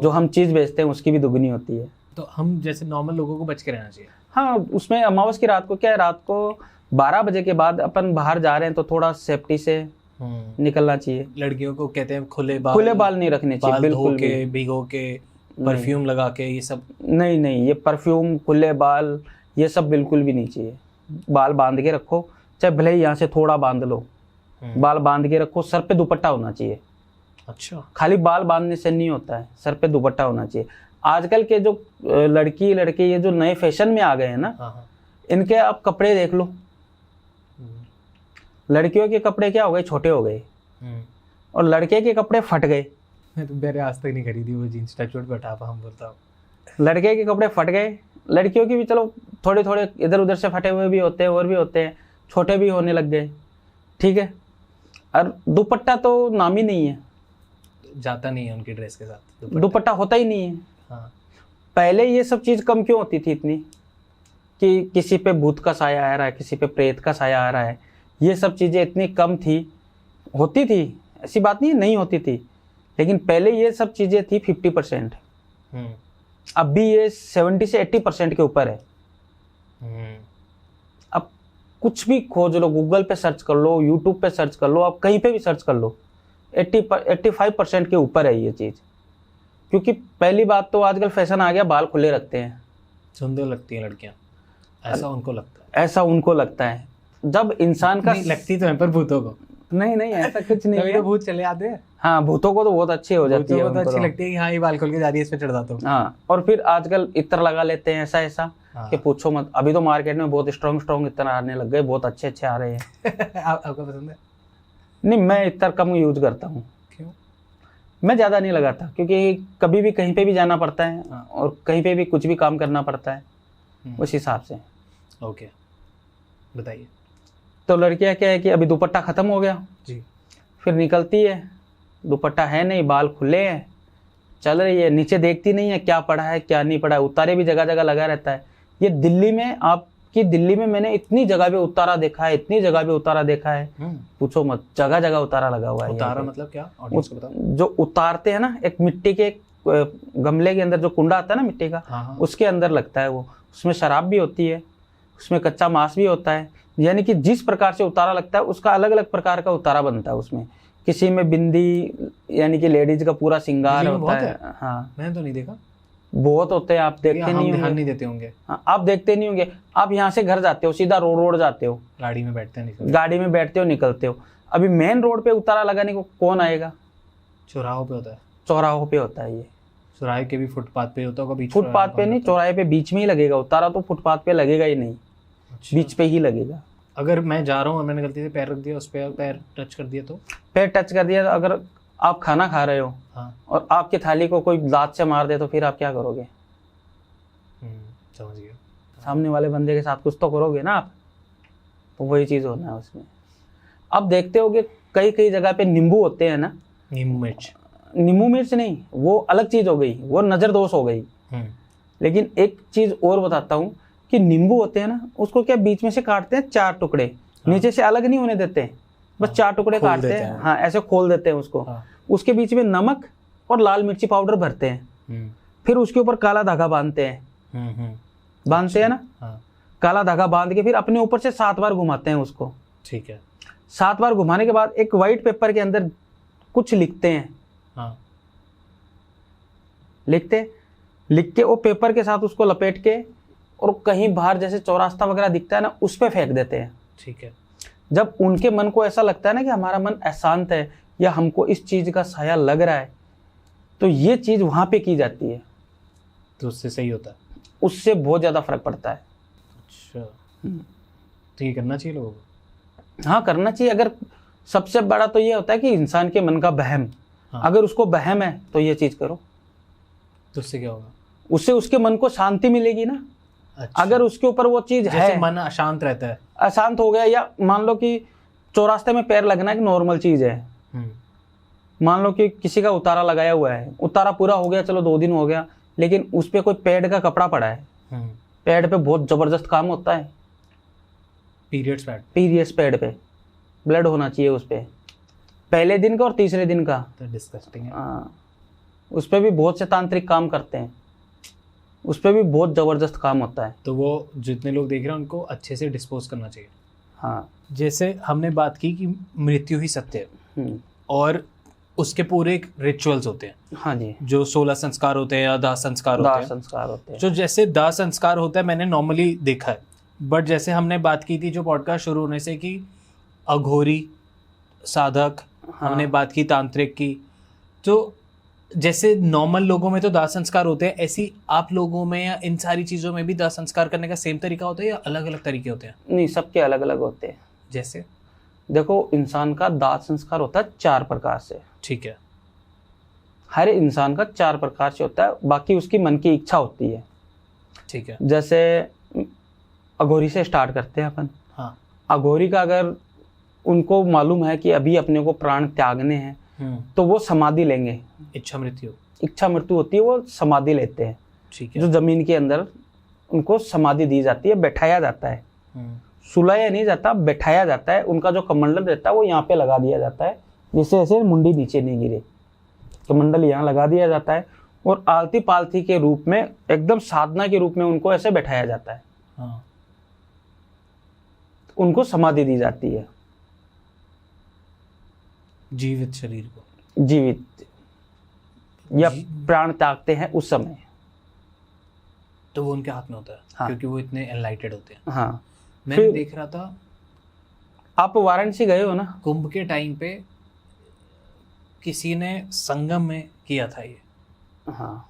जो हम चीज बेचते हैं उसकी भी दुगनी होती है। तो हम जैसे नॉर्मल लोगों को बच के रहना चाहिए। हाँ, उसमें अमावस की रात को क्या है, रात को 12 बजे के बाद अपन बाहर जा रहे हैं तो थोड़ा सेफ्टी से निकलना चाहिए। लड़कियों को कहते हैं खुले बाल नहीं रखने चाहिए, बिल्कुल के भिगो के परफ्यूम लगा के, ये सब नहीं, ये परफ्यूम, खुले बाल, ये सब बिल्कुल भी नहीं चाहिए। बाल बांध के रखो, चाहे भले ही यहाँ से थोड़ा बांध लो, बाल बांध के रखो। सर पे दुपट्टा होना चाहिए। अच्छा, खाली बाल बांधने से नहीं होता है, सर पे दुपट्टा होना चाहिए। आजकल के जो लड़की लड़के ये जो नए फैशन में आ गए हैं ना, इनके आप कपड़े देख लो, लड़कियों के कपड़े क्या हो गए, छोटे हो गए, और लड़के के कपड़े फट गए। मैं तो मेरे आज तक नहीं खरीदी वो जीन्स, टचवुड बैठा हम बोलता हूँ। लड़के के कपड़े फट गए, लड़कियों की भी चलो थोड़े थोड़े इधर उधर से फटे हुए भी होते हैं, और भी होते हैं, छोटे भी होने लग गए, ठीक है। और दुपट्टा तो नाम ही नहीं है, जाता नहीं है उनकी ड्रेस के साथ, दुपट्टा होता ही नहीं है। हाँ। पहले ये सब चीज कम क्यों होती थी इतनी, कि किसी पे भूत का साया आ रहा है, किसी पे प्रेत का साया आ रहा है, ये सब चीजें इतनी कम थी, होती थी, ऐसी बात नहीं होती थी, लेकिन पहले ये सब चीजें थी 50%। अब भी ये 70 से 80% के ऊपर है। अब कुछ भी खोज लो, गूगल पे सर्च कर लो, यूट्यूब पे सर्च कर लो, आप कहीं पे भी सर्च कर लो, 85% के ऊपर है ये चीज। क्योंकि पहली बात तो आजकल फैशन आ गया, बाल खुले रखते हैं, सुंदर लगती हैं लड़कियां, ऐसा उनको लगता है। जब इंसान का लगती तो है पर भूतों को नहीं ऐसा कुछ नहीं है। तो भूत चले आते हैं। हाँ, भूतों को तो बहुत अच्छी हो जाती है, तो अच्छी लगती है कि हाँ ये बाल खोल के जा रही है, इस पे चढ़ जाता हूँ। हाँ, और फिर आजकल इत्र लगा लेते हैं ऐसा हाँ। कि पूछो मत। अभी तो मार्केट में बहुत स्ट्रॉन्ग इत्र आने लग गए, बहुत अच्छे आ रहे हैं। आपको पसंद है? नहीं, मैं इत्र कम यूज करता हूँ। क्यों? मैं ज्यादा नहीं लगाता, क्योंकि कभी भी कहीं पे भी जाना पड़ता है, और कहीं पे भी कुछ भी काम करना पड़ता है, उस हिसाब से। ओके, बताइए। तो लड़कियां क्या है कि अभी दुपट्टा खत्म हो गया जी, फिर निकलती है, दुपट्टा है नहीं, बाल खुले हैं, चल रही है, नीचे देखती नहीं है क्या पड़ा है क्या नहीं पड़ा है। उतारे भी जगह जगह लगा रहता है। ये दिल्ली में, आपकी दिल्ली में मैंने इतनी जगह पे उतारा देखा है, इतनी जगह पे उतारा देखा है, पूछो मत, जगह जगह उतारा लगा हुआ है। उतारा मतलब क्या, ऑडियंस को बताओ। जो उतारते हैं ना, एक मिट्टी के गमले के अंदर जो कुंडा आता है ना मिट्टी का, हाँ। उसके अंदर लगता है वो। उसमें शराब भी होती है, उसमें कच्चा मांस भी होता है, यानी कि जिस प्रकार से उतारा लगता है उसका अलग अलग प्रकार का उतारा बनता है उसमें। किसी में बिंदी, यानी कि लेडीज का पूरा श्रृंगार होता है। हाँ, मैंने तो नहीं देखा। बहुत होते हैं, आप देखते नहीं होंगे। ध्यान नहीं देते होंगे। हाँ, आप देखते नहीं होंगे। आप यहाँ से घर जाते हो, सीधा रोड जाते हो, गाड़ी में बैठते हो, गाड़ी में बैठते हो, निकलते हो। अभी मेन रोड पे उतारा लगाने को कौन आएगा? चौराहों पे होता है। चौराहों पे होता है ये। चौराहे के भी फुटपाथ पे होता होगा, बीच फुटपाथ पे नहीं, चौराहे पे बीच में ही लगेगा। उतारा तो फुटपाथ पे लगेगा ही नहीं, अच्छा। बीच पे ही लगेगा। अगर मैं जा रहा हूँ और मैंने गलती से पैर रख दिया उस पे, पैर टच कर दिया तो? पैर टच कर दिया तो, अगर आप खाना खा रहे हो हाँ। और आपकी थाली को कोई लात से मार दे तो फिर आप क्या करोगे? समझ गया। सामने वाले बंदे के साथ कुछ तो करोगे ना आप। तो वही चीज होना है उसमें। अब देखते होगे कई कई जगह पे नींबू होते हैं ना, नींबू मिर्च। नींबू मिर्च नहीं, वो अलग चीज हो गई, वो नजर दोष हो गई। लेकिन एक चीज और बताता हूँ कि नींबू होते हैं ना, उसको क्या बीच में से काटते हैं 4 टुकड़े, नीचे से अलग नहीं होने देते, बस 4 टुकड़े काटते हैं। हाँ, ऐसे खोल देते हैं उसको। उसके बीच में नमक और लाल मिर्ची पाउडर भरते हैं, फिर उसके ऊपर काला धागा बांधते हैं। बांधते हैं ना, काला धागा बांध के फिर अपने ऊपर से 7 बार घुमाते हैं उसको। ठीक है। 7 बार घुमाने के बाद एक व्हाइट पेपर के अंदर कुछ लिखते हैं। हाँ। लिख के वो पेपर के साथ उसको लपेट के और कहीं बाहर जैसे चौरास्ता वगैरह दिखता है ना, उस पे फेंक देते हैं। ठीक है। जब उनके मन को ऐसा लगता है ना कि हमारा मन अशांत है या हमको इस चीज का साया लग रहा है, तो ये चीज वहां पे की जाती है, तो उससे सही होता है, उससे बहुत ज्यादा फर्क पड़ता है। अच्छा। तो ये करना चाहिए लोगों को? हाँ, करना चाहिए। अगर सबसे बड़ा तो ये होता है कि इंसान के मन का वहम, अगर उसको वहम है तो ये चीज करो। तो उससे क्या होगा? उससे उसके मन को शांति मिलेगी ना। अच्छा। अगर उसके ऊपर वो चीज है, मन अशांत रहता है, अशांत हो गया, या मान लो कि चौरास्ते में पैर लगना एक नॉर्मल चीज है। मान लो कि किसी का उतारा लगाया हुआ है, उतारा पूरा हो गया, चलो 2 दिन हो गया, लेकिन उस पे कोई पैड का कपड़ा पड़ा है। पैड पे बहुत जबरदस्त काम होता है। पीरियड्स पैड पे ब्लड होना चाहिए उस पे, पहले दिन का और तीसरे दिन का। तो डिस्गस्टिंग है। हाँ, उस पे भी बहुत से तांत्रिक काम करते हैं, उस पे भी बहुत जबरदस्त काम होता है। तो वो जितने लोग देख रहे हैं उनको अच्छे से डिस्पोज करना चाहिए। हाँ, जैसे हमने बात की कि मृत्यु ही सत्य है, और उसके पूरे रिचुअल्स होते हैं। हाँ जी, जो 16 संस्कार होते हैं या दाह संस्कार होते हैं। जो जैसे दाह संस्कार होता है मैंने नॉर्मली देखा है, बट जैसे हमने बात की थी जो पॉडकास्ट शुरू होने से कि अघोरी साधक, हमने बात की तांत्रिक की, तो जैसे नॉर्मल लोगों में तो दाह संस्कार होते हैं, ऐसी आप लोगों में या इन सारी चीज़ों में भी दाह संस्कार करने का सेम तरीका होता है या अलग अलग तरीके होते हैं? नहीं, सबके अलग अलग होते हैं। जैसे देखो, इंसान का दाह संस्कार होता है 4 प्रकार से। ठीक है। हर इंसान का 4 प्रकार से होता है, बाकी उसकी मन की इच्छा होती है। ठीक है। जैसे अघोरी से स्टार्ट करते हैं अपन। हाँ। अघोरी का अगर उनको मालूम है कि अभी अपने को प्राण त्यागने हैं, तो वो समाधि लेंगे। इच्छा मृत्यु होती है, वो समाधि लेते हैं। ठीक है। जो जमीन के अंदर उनको समाधि दी जाती है, बैठाया जाता है। सुलाया नहीं जाता, बैठाया जाता है। उनका जो कमंडल रहता है वो यहाँ पे लगा दिया जाता है, जिससे ऐसे मुंडी नीचे नहीं गिरे। कमंडल यहाँ लगा दिया जाता है और आलती पालती के रूप में, एकदम साधना के रूप में उनको ऐसे बैठाया जाता है। हाँ। उनको समाधि दी जाती है, जीवित शरीर को, जीवित या प्राण त्यागते हैं उस समय। तो वो उनके हाथ में होता है। हाँ। क्योंकि वो इतने एनलाइटेड होते हैं। हाँ। मैं देख रहा था, आप वाराणसी गए हो ना, कुंभ के टाइम पे किसी ने संगम में किया था ये। हाँ,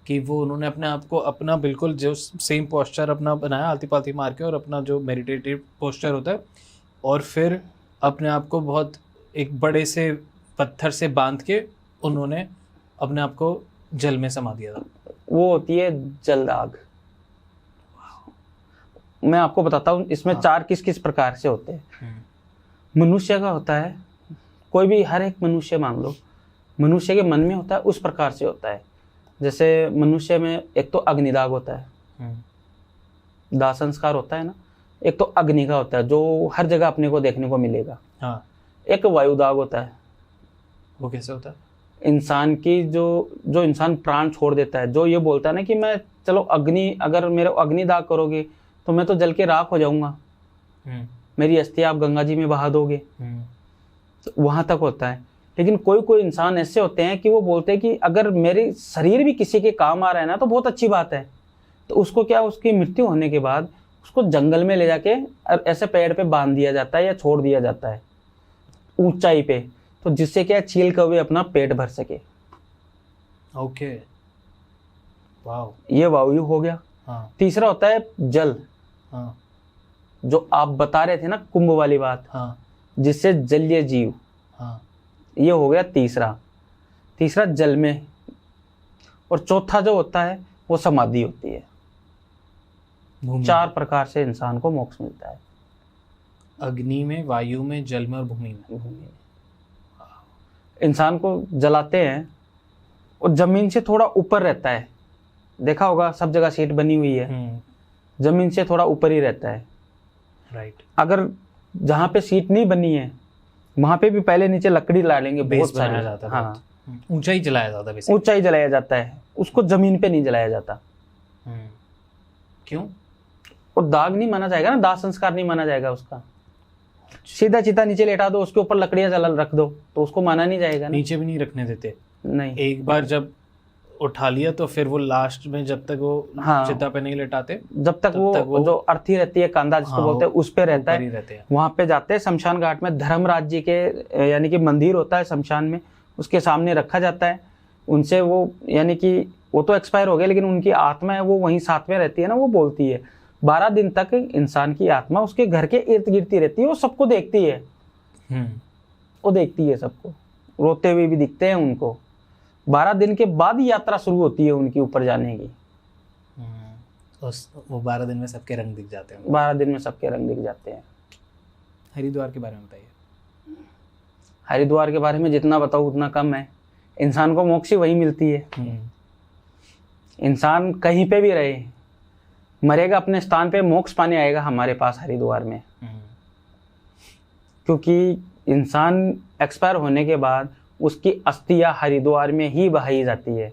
कि वो उन्होंने अपने आप को अपना बिल्कुल जो सेम पोस्चर अपना बनाया, आलती पालती मार के, और अपना जो मेडिटेटिव पोस्चर होता है, और फिर अपने आप को बहुत एक बड़े से पत्थर से बांध के उन्होंने अपने आप को जल में समा दिया था। वो होती है जलदाग। मैं आपको बताता हूँ इसमें। हाँ। 4 किस किस प्रकार से होते हैं। मनुष्य का होता है, कोई भी, हर एक मनुष्य मान लो, मनुष्य के मन में होता है, उस प्रकार से होता है। जैसे मनुष्य में एक तो अग्निदाग होता है, दाह संस्कार होता है ना, एक तो अग्नि का होता है जो हर जगह अपने को देखने को मिलेगा। हाँ। एक वायुदाग होता है। वो कैसे होता है? इंसान की जो इंसान प्राण छोड़ देता है, जो ये बोलता है ना कि मैं, चलो अग्नि, अगर मेरे अग्नि दाग करोगे तो मैं तो जल के राख हो जाऊंगा, मेरी अस्थियां आप गंगा जी में बहा दोगे, तो वहां तक होता है। लेकिन कोई कोई इंसान ऐसे होते हैं कि वो बोलते हैं कि अगर मेरे शरीर भी किसी के काम आ रहा है ना तो बहुत अच्छी बात है। तो उसको क्या, उसकी मृत्यु होने के बाद उसको जंगल में ले जाके ऐसे पेड़ पे बांध दिया जाता है या छोड़ दिया जाता है। ऊंचाई पे, तो जिससे क्या चील कौवे अपना पेट भर सके। Okay, wow. ये वायु हो गया। हाँ तीसरा होता है जल, हाँ जो आप बता रहे थे ना कुंभ वाली बात, हाँ जिससे जलीय जीव, हाँ। ये हो गया तीसरा जल में। और चौथा जो होता है वो समाधि होती है। भूमि। 4 प्रकार से इंसान को मोक्ष मिलता है। अग्नि में, वायु में, जल में और भूमि में। भूमि में इंसान को जलाते हैं और जमीन से थोड़ा ऊपर रहता है। देखा होगा सब जगह सीट बनी हुई है, जमीन से थोड़ा ऊपर ही रहता है। राइट। अगर जहाँ पे सीट नहीं बनी है वहां पे भी पहले नीचे लकड़ी डालेंगे, बेस बहुत बनाया सारे। जाता है। हाँ, ऊंचाई जलाया जाता है बेसिकली। ऊंचाई जलाया जाता है, उसको जमीन पे नहीं जलाया जाता। क्यों? और दाग नहीं माना जाएगा ना, दाह संस्कार नहीं माना जाएगा उसका। सीधा चिता नीचे लेटा दो, उसके ऊपर लकड़ियां जला रख दो, तो उसको माना नहीं जाएगा ना। नीचे भी नहीं रखने देते। नहीं, एक बार जब उठा लिया तो फिर वो लास्ट में जब तक वो हाँ, चिता पे नहीं लेटाते जब तक वो जो अर्थी रहती है, कांदा जिसको हाँ, बोलते हैं, उस पे रहता ऊपर ही है। रहते हैं। वहां पे जाते हैं शमशान घाट में, धर्मराज जी के यानी कि मंदिर होता है शमशान में, उसके सामने रखा जाता है। उनसे वो यानी कि वो तो एक्सपायर हो गए, लेकिन उनकी आत्मा है वो वहीं साथ में रहती है ना। वो बोलती है 12 दिन तक इंसान की आत्मा उसके घर के इर्द गिरती रहती है। वो सबको देखती है, वो देखती है सबको, रोते हुए भी दिखते हैं उनको। 12 दिन के बाद यात्रा शुरू होती है उनकी ऊपर जाने की। वो 12 दिन में सबके रंग दिख जाते हैं। 12 दिन में सबके रंग दिख जाते हैं। हरिद्वार के बारे में बताइए। हरिद्वार के बारे में जितना बताऊँ उतना कम है। इंसान को मोक्ष वही मिलती है। इंसान कहीं पे भी रहे, मरेगा अपने स्थान पे, मोक्ष पाने आएगा हमारे पास हरिद्वार में। क्योंकि इंसान एक्सपायर होने के बाद उसकी अस्थियां हरिद्वार में ही बहाई जाती है,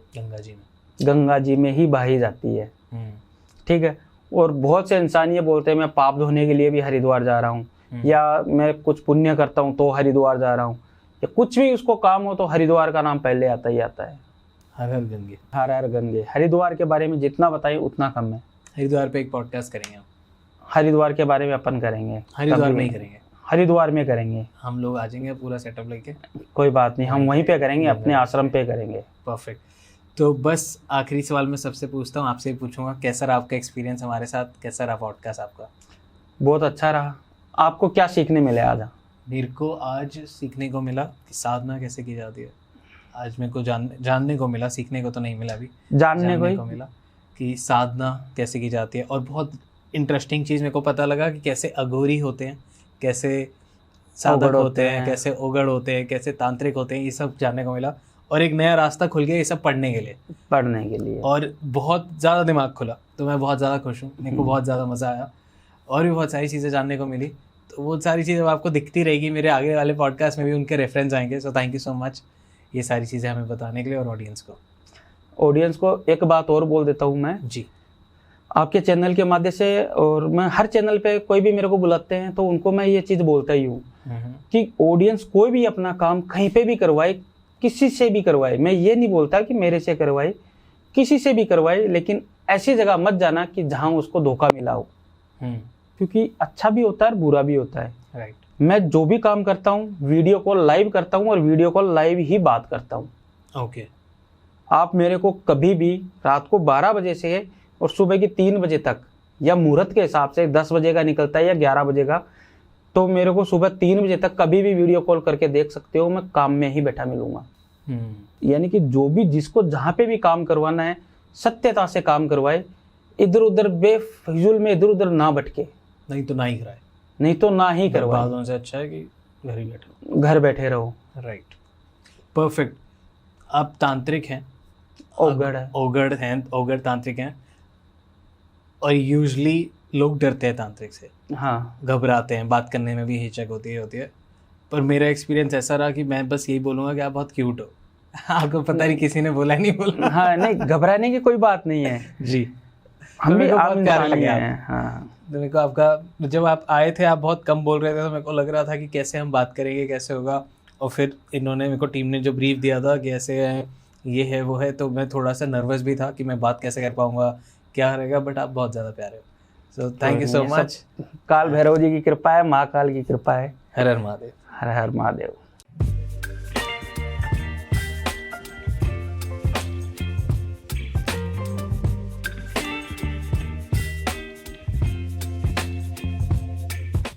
गंगा जी में ही बहाई जाती है। ठीक है। और बहुत से इंसान ये बोलते हैं मैं पाप धोने के लिए भी हरिद्वार जा रहा हूँ, या मैं कुछ पुण्य करता हूँ तो हरिद्वार जा रहा हूँ, या कुछ भी उसको काम हो तो हरिद्वार का नाम पहले आता ही आता है। हर हर गंगे, हर हर गंगे। हरिद्वार के बारे में जितना बताएं उतना कम है। हरिद्वार पे एक पॉडकास्ट करेंगे हम। हरिद्वार के बारे में अपन करेंगे, हरिद्वार में ही करेंगे। हरिद्वार में करेंगे, हम लोग आ जाएंगे पूरा सेटअप लेके। कोई बात नहीं, हम वहीं पे करेंगे, अपने आश्रम पे करेंगे। परफेक्ट। तो बस आखिरी सवाल मैं सबसे पूछता हूँ, आपसे पूछूंगा कैसा रहा आपका एक्सपीरियंस हमारे साथ, कैसा रहा पॉडकास्ट आपका? बहुत अच्छा रहा। आपको क्या सीखने मिले आज? मेरे को आज सीखने को मिला कि साधना कैसे की जाती है। आज मेरे को जानने को मिला, सीखने को तो नहीं मिला अभी, जानने को मिला कि साधना कैसे की जाती है। और बहुत इंटरेस्टिंग चीज़ मेरे को पता लगा कि कैसे अघोरी होते हैं, कैसे साधक होते हैं, कैसे ओगड़ होते हैं, कैसे तांत्रिक होते हैं, ये सब जानने को मिला। और एक नया रास्ता खुल गया ये सब पढ़ने के लिए। और बहुत ज़्यादा दिमाग खुला, तो मैं बहुत ज़्यादा खुश हूँ। मेरे को बहुत ज़्यादा मज़ा आया और भी बहुत सारी चीज़ें जानने को मिली। तो वो सारी चीज़ें आपको दिखती रहेगी, मेरे आगे वाले पॉडकास्ट में भी उनके रेफरेंस आएंगे। So thank you so much ये सारी चीज़ें हमें बताने के लिए। और ऑडियंस को एक बात और बोल देता हूँ मैं जी, आपके चैनल के माध्यम से, और मैं हर चैनल पे कोई भी मेरे को बुलाते हैं तो उनको मैं ये चीज़ बोलता ही हूँ कि ऑडियंस कोई भी अपना काम कहीं पे भी करवाए, किसी से भी करवाए। मैं ये नहीं बोलता कि मेरे से करवाए, किसी से भी करवाए, लेकिन ऐसी जगह मत जाना कि जहाँ उसको धोखा मिला हो। क्योंकि अच्छा भी होता है और बुरा भी होता है। राइट। मैं जो भी काम करता हूँ वीडियो कॉल लाइव करता हूँ और वीडियो कॉल लाइव ही बात करता हूँ। ओके। आप मेरे को कभी भी रात को 12 बजे से और सुबह की 3 बजे तक, या मुहूर्त के हिसाब से 10 बजे का निकलता है या 11 बजे का, तो मेरे को सुबह 3 बजे तक कभी भी वीडियो कॉल करके देख सकते हो। मैं काम में ही बैठा मिलूंगा। यानी कि जो भी जिसको जहाँ पे भी काम करवाना है सत्यता से काम करवाए, इधर उधर बेफिजूल में इधर उधर ना भटके, नहीं तो ना ही कराए, नहीं तो ना ही करवाए। बातों से अच्छा है कि घर बैठे रहो। Right, perfect. आप तांत्रिक हैं, ओगड़ तांत्रिक हैं, और यूजुअली लोग डरते हैं तांत्रिक से। हाँ, घबराते हैं, बात करने में भी हिचक होती है। पर मेरा एक्सपीरियंस ऐसा रहा कि मैं बस यही बोलूँगा कि आप बहुत क्यूट हो। आपको पता नहीं किसी ने बोला नहीं बोला। हाँ, नहीं घबराने की कोई बात नहीं है जी। हम भी बहुत प्यारे लगे हैं। हाँ, तो मेरे को आपका, जब आप आए थे आप बहुत कम बोल रहे थे, तो मेरे को लग रहा था कि कैसे हम बात करेंगे, कैसे होगा। और फिर इन्होंने मेरे को, टीम ने जो ब्रीफ दिया था कि ऐसे है, ये है, वो है, तो मैं थोड़ा सा नर्वस भी था कि मैं बात कैसे कर पाऊंगा, क्या रहेगा। बट आप बहुत ज़्यादा प्यारे हो। So thank you so much. काल भैरव जी की कृपा है, महाकाल की कृपा है। हर हर महादेव। हर हर महादेव।